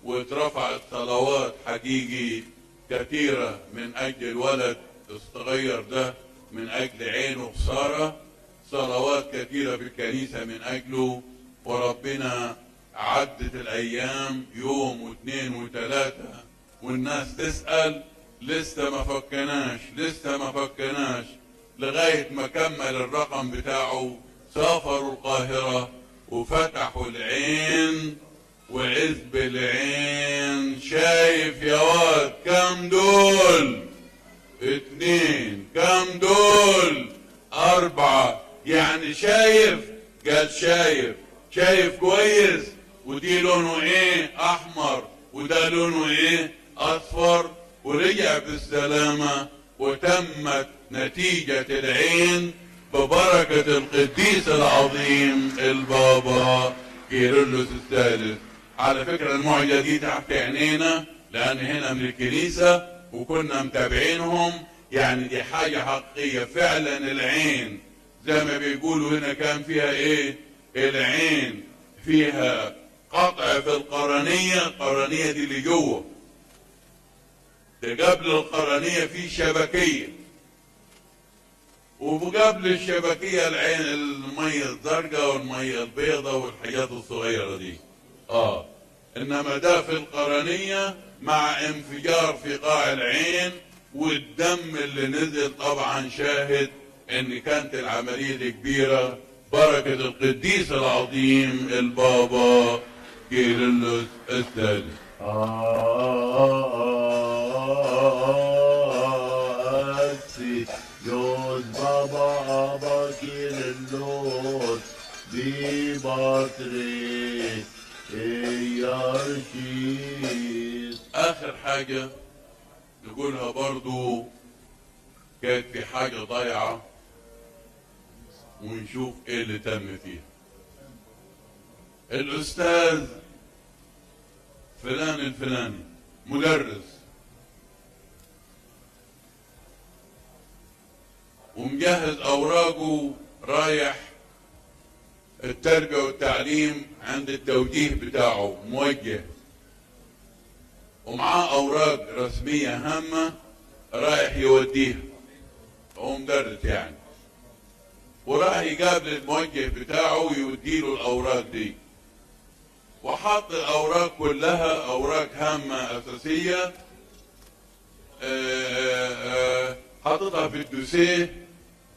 واترفعت صلوات حقيقي كثيرة من أجل الولد الصغير ده، من أجل عينه خسارة. صلوات كثيرة في الكنيسة من أجله. وربنا عدت الأيام، يوم واثنين وثلاثة، والناس تسأل لسه ما فكناش لسه ما فكناش، لغاية ما كمل الرقم بتاعه. سافروا القاهرة وفتحوا العين، وعزب العين شايف يا واد كم دول؟ 2. كم دول؟ 4. يعني شايف؟ قال شايف كويس. ودي لونه ايه؟ احمر، وده لونه ايه؟ اصفر. ورجع بالسلامة، وتمت نتيجة العين ببركة القديس العظيم البابا كيرلس الثالث. على فكرة المعجزة دي تحت عينينا، لأن هنا من الكنيسة وكنا متابعينهم. يعني دي حاجة حقيقية فعلا. العين زي ما بيقولوا هنا كان فيها ايه؟ العين فيها قطع في القرنية. القرنية دي اللي جوه، ده قبل القرنية في شبكية، وقبل الشبكية العين المية الزرقاء والمية البيضاء والحاجات الصغيرة دي. انما ده في القرنية مع انفجار في قاع العين، والدم اللي نزل طبعا شاهد ان كانت العملية دي كبيرة. بركة القديس العظيم البابا كيرلس الثالث. Dios Baba Kirlos Bibatri Yarshid. اخر حاجة نقولها برضو، كانت في حاجة ضايعة ونشوف ايه اللي تم فيها. الاستاذ فلان الفلاني مدرس ومجهز اوراقه، رايح التربية والتعليم عند التوجيه بتاعه، موجه ومعاه اوراق رسمية هامة رايح يوديها. هو مدرس يعني، وراح يقابل الموجه بتاعه ويوديله الاوراق دي. وحط الاوراق كلها اوراق هامة اساسية، حطتها في الدوسيه،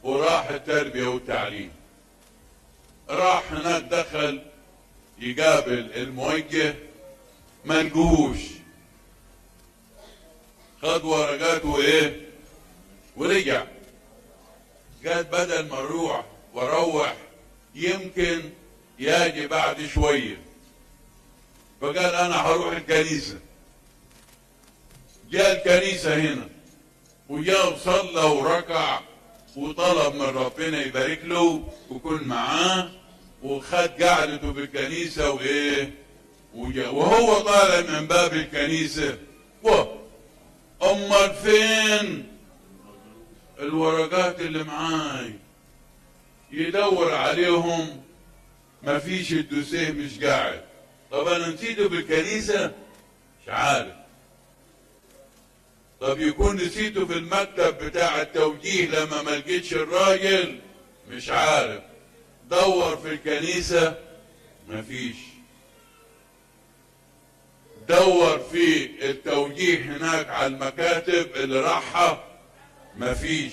وراح التربية والتعليم. راح هناك دخل يقابل الموجه، ما لقوهوش. خد ورقاته ايه ورجع. قال بدل ما اروح يمكن يجي بعد شويه. فقال انا هروح الكنيسه. جاء الكنيسه هنا وجاء وصلى وركع وطلب من ربنا يبارك له ويكون معاه، وخد قعدته بالكنيسه وايه وجاء. وهو طالع من باب الكنيسه، امال فين الورقات اللي معاي؟ يدور عليهم ما فيش الدوسيه مش قاعد. طب انا نسيته بالكنيسة؟ مش عارف. طب يكون نسيته في المكتب بتاع التوجيه لما ما لقيتش الراجل؟ مش عارف. دور في الكنيسة؟ مفيش. دور في التوجيه هناك على المكاتب اللي راحها؟ مفيش.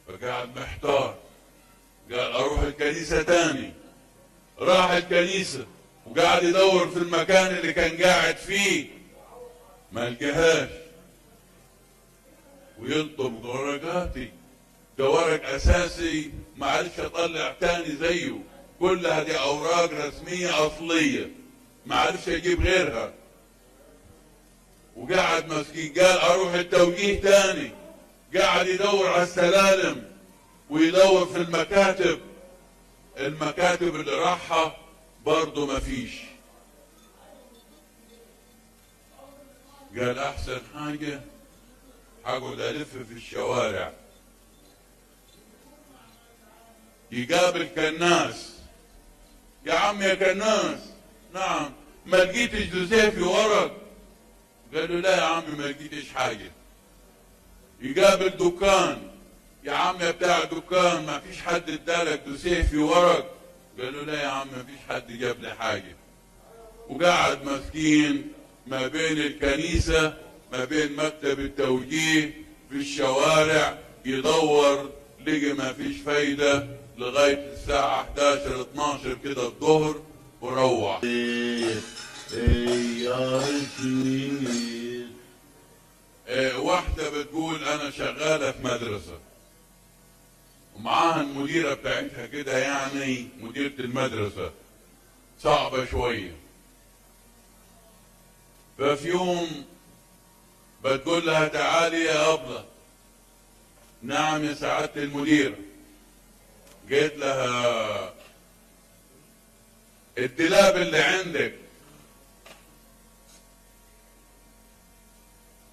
فقاعد محتار، قال اروح الكنيسة تاني. راح الكنيسة وقاعد يدور في المكان اللي كان قاعد فيه، ما لقاهاش. ويلطم ورقاتي، ده ورق اساسي ما عرفش اطلع تاني زيه، كلها دي اوراق رسمية اصلية ما عرفش اجيب غيرها. وقاعد مسكين قال اروح التوجيه تاني، قاعد يدور على السلالم ويدور في المكاتب، المكاتب اللي راحها برضه ما فيش. قال احسن حاجة هقعد الف في الشوارع. يقابل كناس، يا عم يا كناس. نعم. ما لقيتش دوسيه في ورق؟ قال له لا يا عم ما لقيتش حاجة. يقابل دكان، يا عم يا بتاع دكان ما فيش حد ادالك دوسيه في ورق؟ قال له لا يا عم ما فيش حد جاب لي حاجة. وقاعد مسكين ما بين الكنيسة ما بين مكتب التوجيه في الشوارع يدور، لقي ما فيش فايدة لغاية الساعة 11 12 كده الظهر وروح. يا رشيد. واحدة بتقول أنا شغالة في مدرسة ومعاها المديرة بتاعتها كده، يعني مديرة المدرسة صعبة شوية. ففي يوم بتقول لها تعالي يا أبلة. نعم يا سعادة المديرة. قلت لها الدولاب اللي عندك.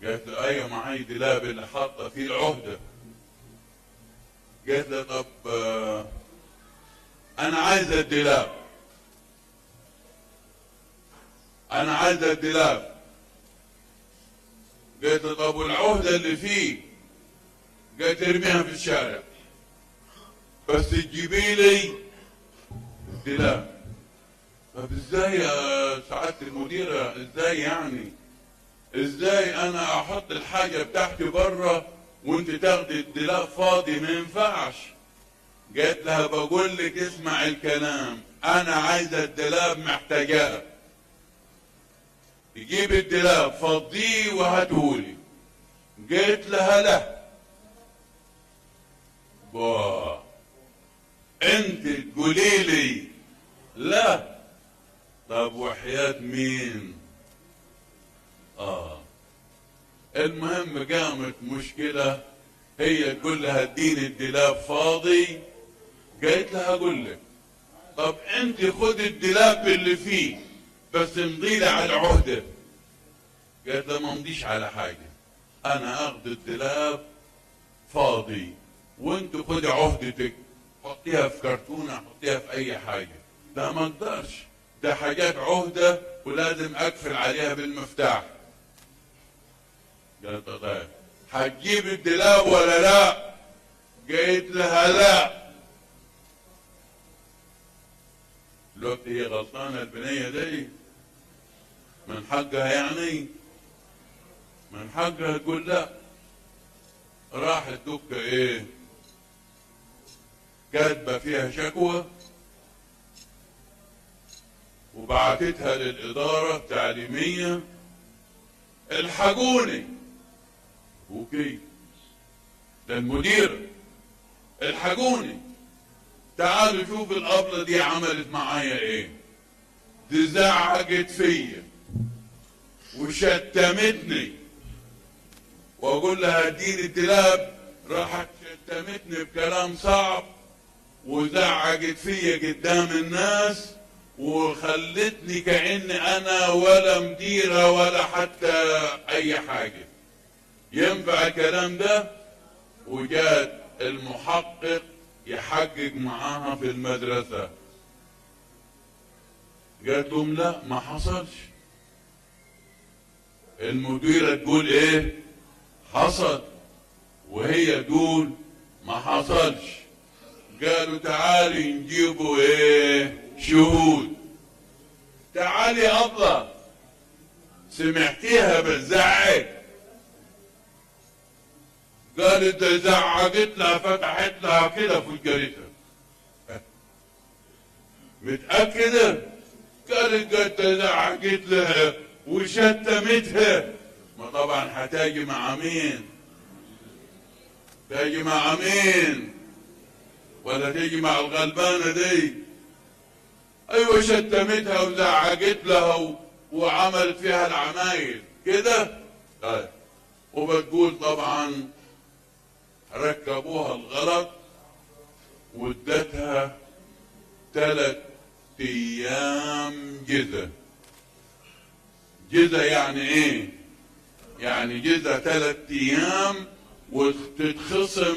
قالت له ايوه معي دولاب اللي حاطه فيه العهده. قالت له طب انا عايزه الدولاب، انا عايزه الدولاب. قالت له طب والعهده اللي فيه؟ قالت ارميها في الشارع بس تجيبي لي الدولاب. طب ازاي يا سعاده المديره؟ ازاي يعني؟ ازاي انا احط الحاجه بتاعتي بره وانت تاخدي الدولاب فاضي؟ ما ينفعش. قالت لها بقول لك اسمع الكلام، انا عايزه الدولاب محتاجاه. تجيب الدولاب فضيه وهاتهولي. قالت لها لا. انت تقولي لي لا؟ طب وحياة مين؟ المهم قامت مشكلة، هي تقول لها اديني الدولاب فاضي. قالت لها اقول لك طب انت خد الدولاب اللي فيه بس امضي لي على العهدة. قالت لها ما امضيش على حاجة، انا اخد الدولاب فاضي وانت خدي عهدتك حطيها في كرتونة، حطيها في اي حاجة. ده ما اقدرش، ده حاجات عهدة ولازم اقفل عليها بالمفتاح. قالت له طيب هتجيب الدولاب ولا لا؟ قالت لها لا. قلت هي غلطانة البنية دي؟ من حقها يعني؟ من حقها تقول لا. راحت دكة ايه كاتبة فيها شكوى وبعتتها للإدارة التعليمية، الحقوني. وكيف؟ ده المدير، الحقوني تعالوا شوف الأبلة دي عملت معايا ايه. دي زعقت فيا وشتمتني واقول لها اديني الدولاب، راحت شتمتني بكلام صعب وزعقت فيا قدام الناس وخلتني كأني انا ولا مديرة ولا حتى اي حاجة. ينفع الكلام ده؟ وجات المحقق يحقق معاها في المدرسة. قالت لهم لا ما حصلش. المديرة تقول ايه حصل، وهي تقول ما حصلش. قالوا تعالي نجيبوا ايه شهود. تعالي أبلة سمعتيها بتزعق؟ قالت زعقت لها فتحت لها كده في الجريدة. متأكدة؟ قالت زعقت لها وشتمتها. ما طبعا هتاجي مع مين؟ تاجي مع مين؟ ولا تيجي مع الغلبانة دي؟ ايوه شتمتها وزعقت لها وعملت فيها العمايل كده. طيب وبتقول طبعا ركبوها الغلط وادتها 3 أيام جزا. جزا يعني ايه؟ يعني جزا 3 أيام وتتخصم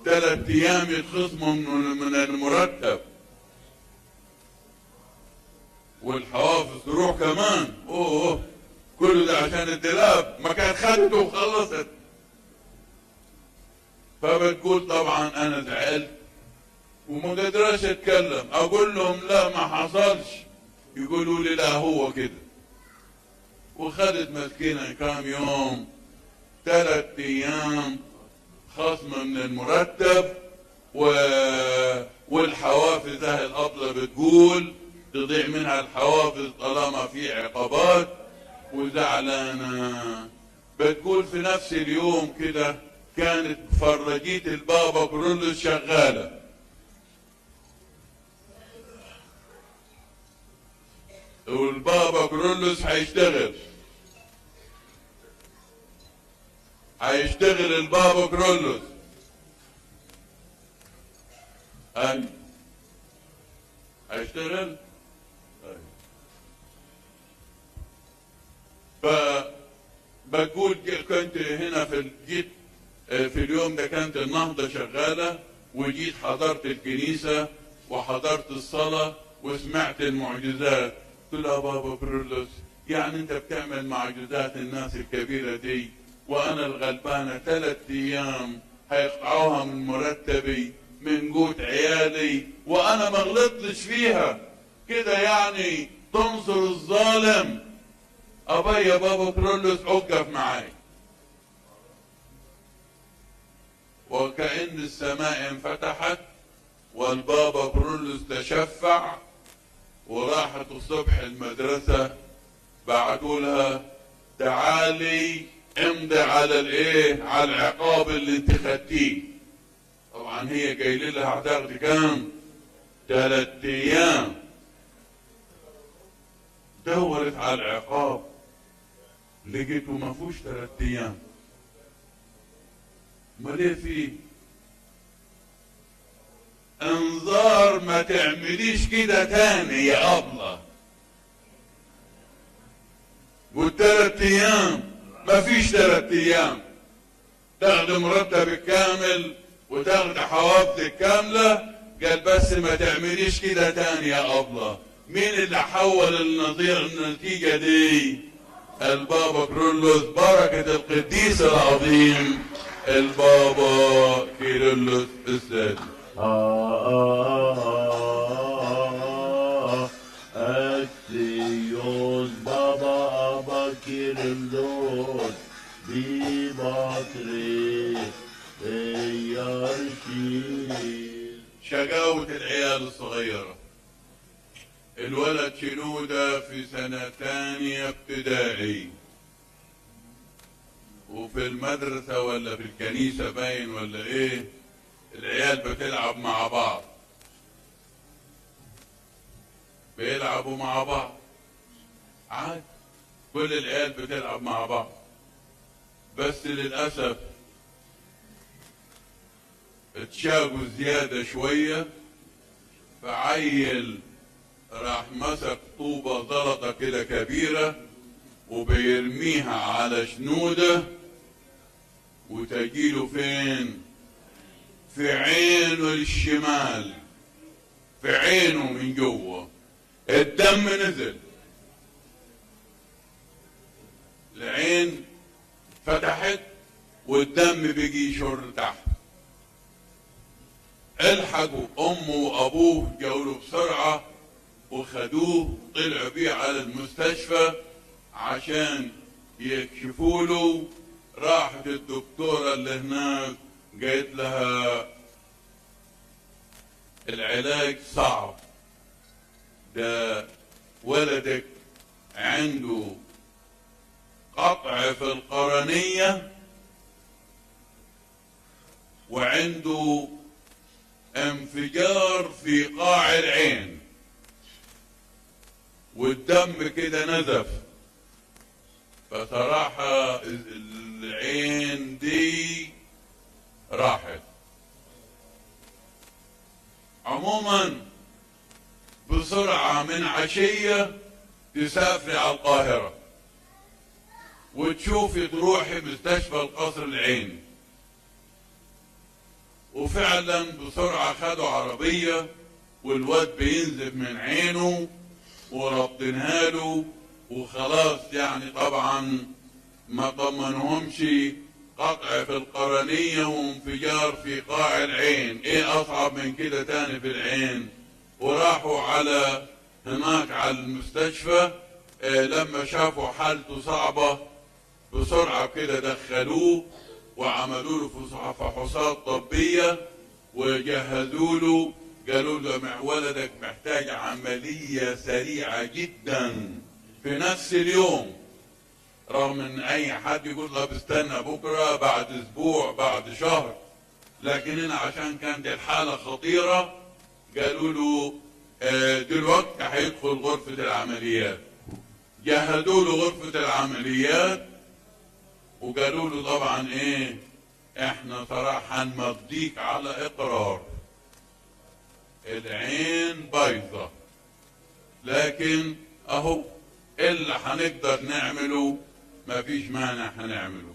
3 أيام يتخصموا من المرتب، والحوافز تروح كمان. اوه كل ده عشان الدلاب، ما كان خدته وخلصت. فبتقول طبعا انا زعلت وما قدرش اتكلم. اقول لهم لا ما حصلش، يقولوا لي لا هو كده. وخدت مسكينة كام يوم 3 أيام خصم من المرتب والحوافز. اهي الأبلة بتقول تضيع منها الحوافز طالما في عقابات وزعلانة. بتقول في نفس اليوم كده كانت فرجية البابا كرولوس شغالة. والبابا كرولوس هيشتغل البابا كرولوس. هيشتغل. فبقول كنت هنا جيت في اليوم ده كانت النهضة شغالة، وجيت حضرت الكنيسة وحضرت الصلاة وسمعت المعجزات. قلت له يا بابا كرولوس يعني انت بتعمل معجزات الناس الكبيرة دي وانا الغلبانة 3 أيام هيقطعوها من مرتبي من قوت عيالي وانا ما غلطتش فيها كده، يعني تنصر الظالم؟ ابا يا بابا كرولوس اوقف معاي. وكأن السماء انفتحت والبابا كرولوس تشفع، وراحت الصبح المدرسة بعتوا لها تعالي امضي على الايه، على العقاب اللي انت خدتيه. طبعا هي قايله لها هتاخدي كام؟ 3 أيام. دورت على العقاب لقيته ما فيهوش 3 أيام. امال ايه فيه؟ انذار ما تعمليش كده تاني يا أبلة. قلت 3 أيام، ما فيش 3 أيام. تاخد مرتبك كامل وتاخد حوافزك كاملة. قال بس ما تعمليش كده تاني يا أبلة. مين اللي حول النتيجة دي؟ البابا كرولوس، بركة القديس العظيم البابا كيرلس السادس. أكسيوس بابا أبا كيرلس ببطريق يرشيد. شقاوة العيال الصغيرة. الولد شنودة في سنة 2 ابتدائي، وفي المدرسة ولا في الكنيسة باين ولا ايه، العيال بتلعب مع بعض، بيلعبوا مع بعض عادي، كل العيال بتلعب مع بعض. بس للأسف اتشاقوا زيادة شوية، فعيل راح مسك طوبة زلطة كده كبيرة وبيرميها على شنودة، وتجيله فين؟ في عينه الشمال، في عينه من جوه الدم نزل، العين فتحت والدم بيجي يشر تحت. الحقوا امه وابوه جاوا بسرعه وخدوه، طلعوا بيه على المستشفى عشان يكشفوا له. راحت الدكتوره اللي هناك قالت لها العلاج صعب، ده ولدك عنده قطع في القرنيه وعنده انفجار في قاع العين والدم كده نزف. فصراحة العين دي راحت. عموما بسرعة من عشية تسافري على القاهرة وتشوفي تروحي مستشفى القصر العيني. وفعلا بسرعة خدوا عربية والواد بينزف من عينه وربطنها له وخلاص. يعني طبعا ما طمنهمش، قطع في القرنية وانفجار في قاع العين، ايه اصعب من كده تاني في العين؟ وراحوا على هناك على المستشفى. لما شافوا حالته صعبة بسرعة كده دخلوه وعملوا له فحوصات طبية وجهزوا له. قالوا له ولدك محتاج عملية سريعة جدا في نفس اليوم، رغم ان اي حد يقول له بستنى بكرة بعد اسبوع بعد شهر، لكن هنا عشان كانت الحالة خطيرة قالوا له دلوقتي هيدخل غرفة العمليات. جهزوا له غرفة العمليات وقالوا له طبعا ايه، احنا صراحة هنمضيك على اقرار العين بايظة، لكن اهو اللي هنقدر نعمله مفيش مانع هنعمله.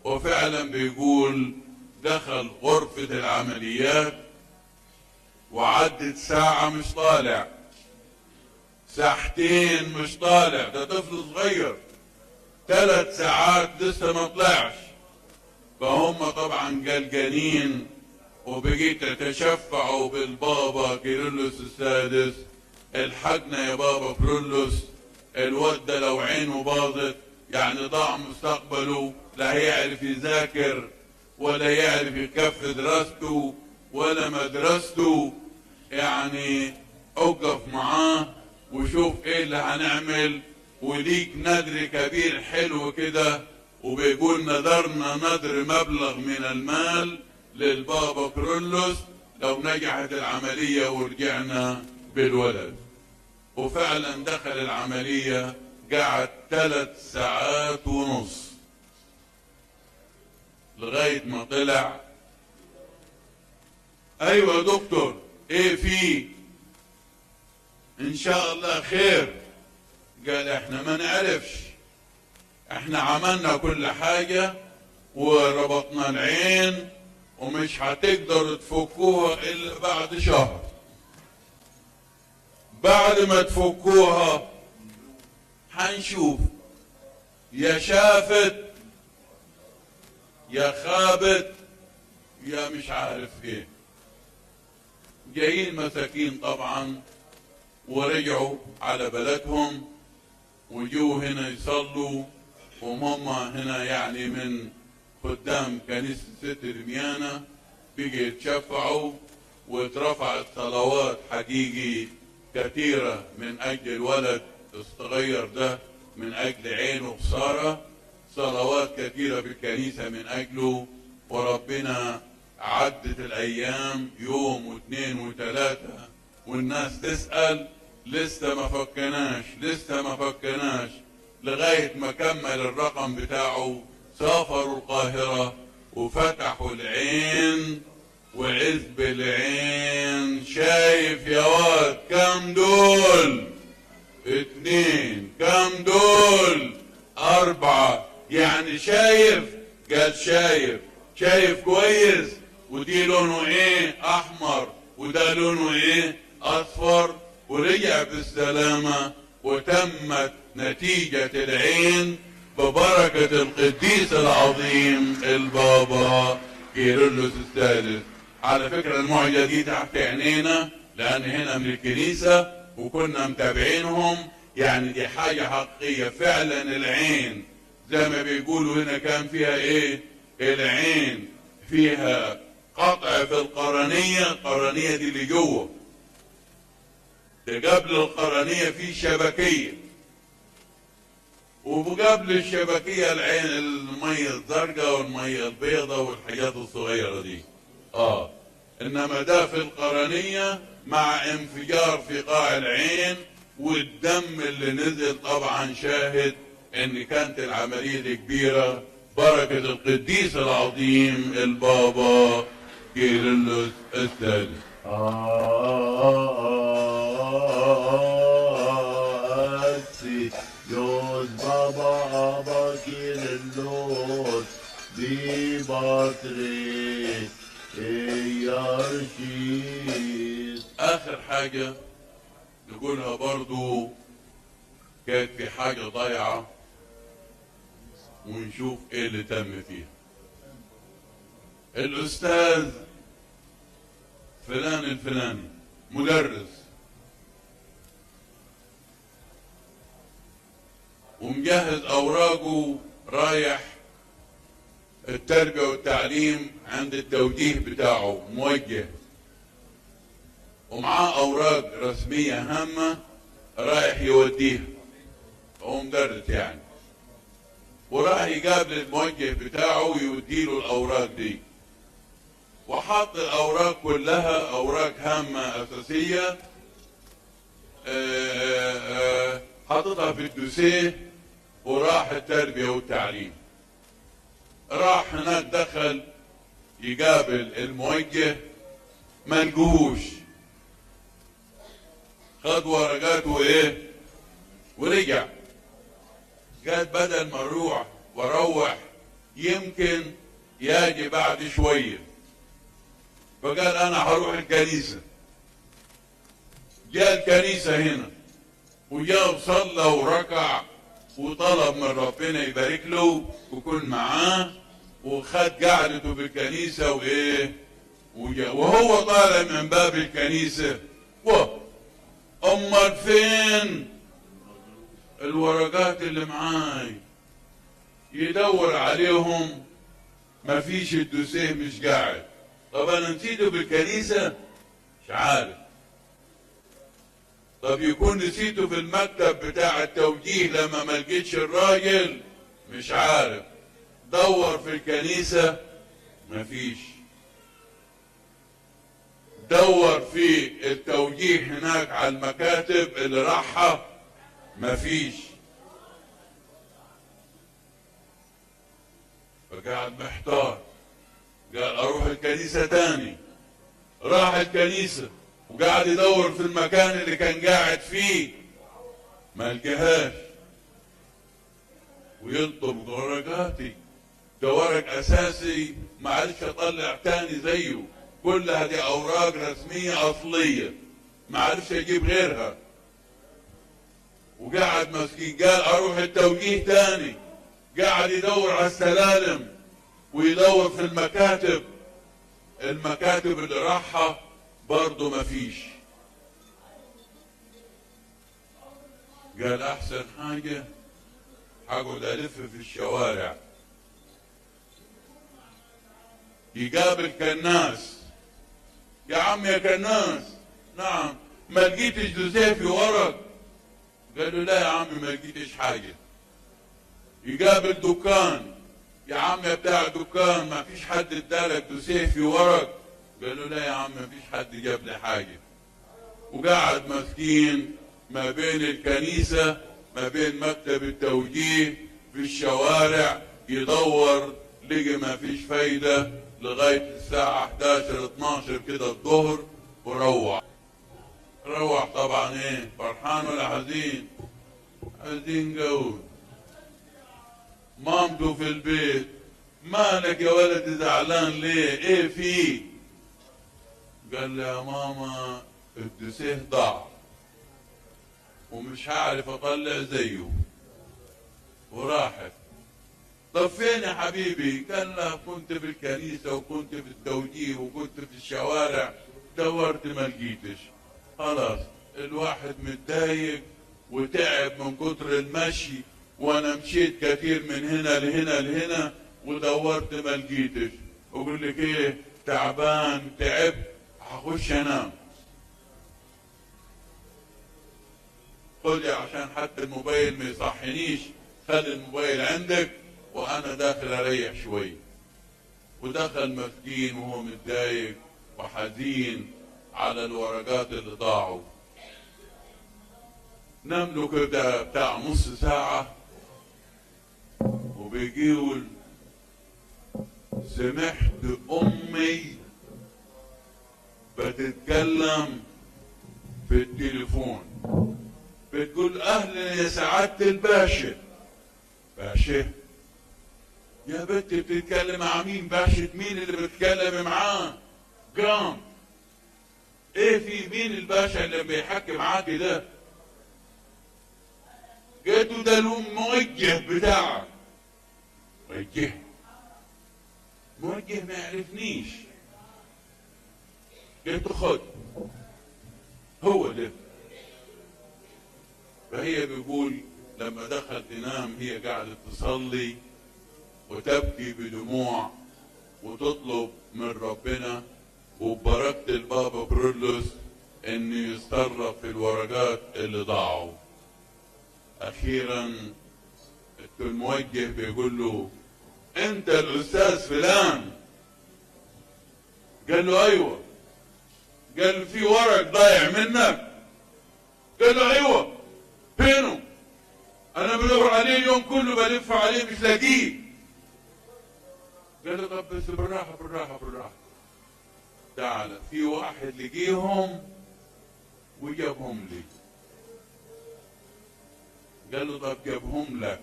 وفعلا بيقول دخل غرفة العمليات وعدت ساعة مش طالع، ساعتين مش طالع، ده طفل صغير، 3 ساعات لسه ما طلعش. فهم طبعا قلقانين وبقيت يتشفعوا بالبابا كيرلس السادس، الحقنا يا بابا كيرلس، الواد ده لو عينه باظت يعني ضاع مستقبله، لا هيعرف يذاكر ولا يعرف يكفي دراسته ولا مدرسته. يعني اوقف معاه وشوف ايه اللي هنعمل، وليك نذر كبير حلو كده. وبيقول نذرنا نذر مبلغ من المال للبابا كيرلس لو نجحت العملية ورجعنا بالولد. وفعلا دخل العملية، قعد 3 ساعات ونص لغاية ما طلع. ايوه يا دكتور، ايه فيه؟ ان شاء الله خير. قال احنا ما نعرفش، احنا عملنا كل حاجة وربطنا العين ومش هتقدروا تفكوها الا بعد شهر. بعد ما تفكوها هنشوف يا شافت يا خابت يا مش عارف ايه. جايين مساكين طبعا ورجعوا على بلدهم وجوا هنا يصلوا، وهم هنا يعني من خدام كنيسة ست رميانة بيجي يتشفعوا، واترفعت صلوات حقيقي كثيرة من أجل الولد الصغير ده، من أجل عينه خسارة، صلوات كثيرة في الكنيسة من أجله. وربنا عدت الأيام، يوم واثنين وثلاثة، والناس تسأل لسه ما فكناش لسه ما فكناش، لغاية ما كمل الرقم بتاعه. سافروا القاهرة وفتحوا العين، وعزب العين شايف يا واد كم دول؟ 2. كم دول؟ 4. يعني شايف؟ قال شايف. شايف كويس؟ ودي لونه ايه احمر، وده لونه ايه اصفر، ورجع بالسلامة وتمت نتيجة العين ببركة القديس العظيم البابا كيرلس الثالث. على فكرة المعجزة دي تحت عينينا لأن هنا من الكنيسة وكنا متابعينهم، يعني دي حاجة حقيقية فعلا. العين زي ما بيقولوا هنا كان فيها ايه، العين فيها قطع في القرنية، القرنية دي اللي جوه، ده قبل القرنية في شبكية، وقبل الشبكية العين المية الزرقاء والمية البيضاء والحاجات الصغيرة دي. انما ده في القرنية مع انفجار في قاع العين، والدم اللي نزل طبعا شاهد ان كانت العملية دي كبيرة. بركة القديس العظيم البابا كيرلس الثالث. Dios Baba Kirlos Bibatri Yarshis. اخر حاجة نقولها برضو كانت في حاجة ضايعة ونشوف ايه اللي تم فيها. الاستاذ فلان الفلاني مدرس ومجهز اوراقه رايح التربية والتعليم عند التوجيه بتاعه موجه، ومعاه اوراق رسمية هامة رايح يوديها، هو مدرس يعني، وراح يقابل الموجه بتاعه ويوديله الاوراق دي، وحط الاوراق كلها اوراق هامة اساسية حطتها في الدوسيه وراح التربية والتعليم. راح هناك دخل يقابل الموجه ما لقوهوش، خد ورقاته ايه ورجع، قال بدل ما اروح يمكن يجي بعد شويه، فقال انا هروح الكنيسه. جاء الكنيسه هنا وجاء وصلى وركع وطلب من ربنا يبارك له ويكون معاه، وخد قعدته بالكنيسه وايه وهو طالع من باب الكنيسه امال فين الورقات اللي معاي؟ يدور عليهم مفيش، الدوسيه مش قاعد. طب انا نسيته بالكنيسه مش عارف، طب يكون نسيته في المكتب بتاع التوجيه لما ما لقيتش الراجل مش عارف، دور في الكنيسه مفيش، دور في التوجيه هناك على المكاتب اللي راحها مفيش، فقاعد محتار، قال اروح الكنيسة تاني. راح الكنيسة وقاعد يدور في المكان اللي كان قاعد فيه ما لقاهاش، ويطلب ورقاتي، ده ورق اساسي ما عرفش اطلع تاني زيه، كلها دي اوراق رسمية اصلية ما عرفش اجيب غيرها، وقاعد مسكين قال اروح التوجيه تاني، قاعد يدور على السلالم ويدور في المكاتب اللي راحها برضه مفيش. قال احسن حاجة هقعد الف في الشوارع، يقابل كناس، يا عم يا كناس، نعم ما لقيتش دوسيه في ورق؟ قال له لا يا عم ما لقيتش حاجة. يقابل دكان، يا عم يا بتاع الدكان ما فيش حد ادالك دوسيه في ورق؟ قال له لا يا عم ما فيش حد جاب لي حاجة. وقعد مسكين ما بين الكنيسة ما بين مكتب التوجيه في الشوارع يدور، لقي ما فيش فايدة لغاية الساعة 11 12 كده الظهر، وروح طبعا ايه فرحان ولا حزين؟ حزين قوي. مامته في البيت مالك يا ولد زعلان ليه؟ ايه فيه؟ قال لي يا ماما الدسيه ضاع ومش هعرف اطلع زيه وراحت. طب فين يا حبيبي؟ قال لها كنت في الكنيسة وكنت في التوجيه وكنت في الشوارع، دورت ما لقيتش. خلاص الواحد متضايق وتعب من كتر المشي، وانا مشيت كتير من هنا لهنا لهنا ودورت ما لقيتش. اقول لك ايه، تعبان تعبت هخش انام. خدي عشان حتى الموبايل ما يصحنيش، خلي الموبايل عندك وانا داخل اريح شوي. ودخل مسكين وهو متضايق وحزين على الورقات اللي ضاعوا. نام له كده بتاع نص ساعة وبيقول سمعت امي بتتكلم في التليفون بتقول اهلا يا سعادة الباشا. باشا؟ يا بنت بتتكلم مع مين؟ باشا مين اللي بتتكلم معاه؟ قام ايه في مين الباشا اللي بيحكي معاك ده؟ قلت له ده الموجه بتاعك. موجه؟ موجه ما يعرفنيش. قلت له خد هو ده. فهي بيقول لما دخل تنام هي قاعدة تصلي وتبكي بدموع وتطلب من ربنا وببركة البابا كيرلس انه يتصرف في الورقات اللي ضاعوا. اخيرا الموجه بيقول له انت الاستاذ فلان؟ قال له ايوه. قال له في ورق ضايع منك؟ قال له ايوه. فينه؟ انا بدور عليه اليوم كله بلف عليه مش لاقيه. قال له طب بس بالراحه بالراحه بالراحه. تعال في واحد لقيهم وجابهم لي. قال له طب جابهم لك،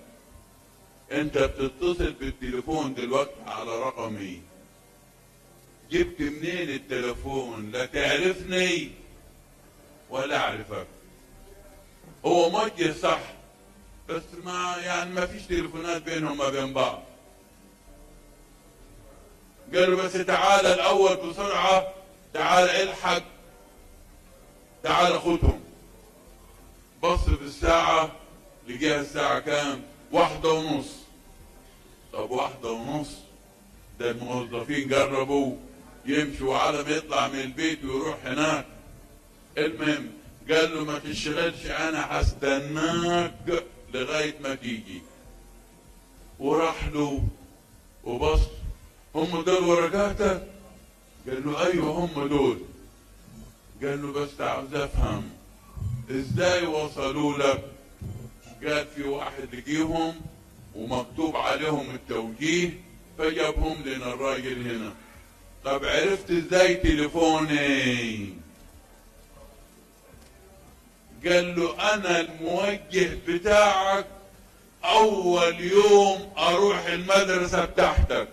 انت بتتصل بالتليفون دلوقتي على رقمي، جبت منين التليفون؟ لا تعرفني ولا اعرفك. هو موجه صح بس ما فيش تليفونات بينهم ما بين بعض. قال له بس تعال الاول بسرعه، تعال الحق، تعال خدهم. بص في الساعه لقيها الساعه كام؟ 1:30. طب 1:30 ده الموظفين قربوا يمشوا على ما يطلع من البيت ويروح هناك. المهم قال له ما تشغلش انا هستناك لغايه ما تيجي. وراح له وبص، هم دول ورقاتك؟ قال له ايوه هم دول. قال له بس عاوز افهم ازاي وصلوا لك؟ قال في واحد لقيهم ومكتوب عليهم التوجيه فجابهم لنا الراجل هنا. طب عرفت ازاي تليفوني؟ قال له انا الموجه بتاعك اول يوم اروح المدرسه بتاعتك،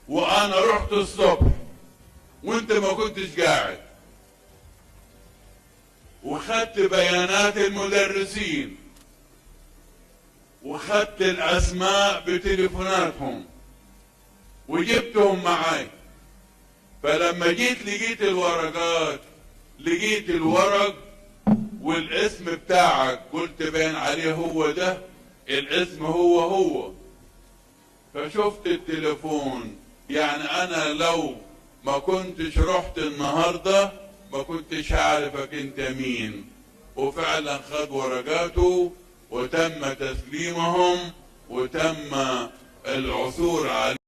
وانا رحت الصبح وانت ما كنتش قاعد، وخدت بيانات المدرسين وخدت الاسماء بتليفوناتهم وجبتهم معاي. فلما جيت لقيت الورقات، لقيت الورق والاسم بتاعك، قلت باين عليه هو ده الاسم هو. فشفت التليفون. يعني انا لو ما كنتش رحت النهارده ما كنتش هعرفك انت مين. وفعلا خد ورقاته وتم تسليمهم وتم العثور عليه.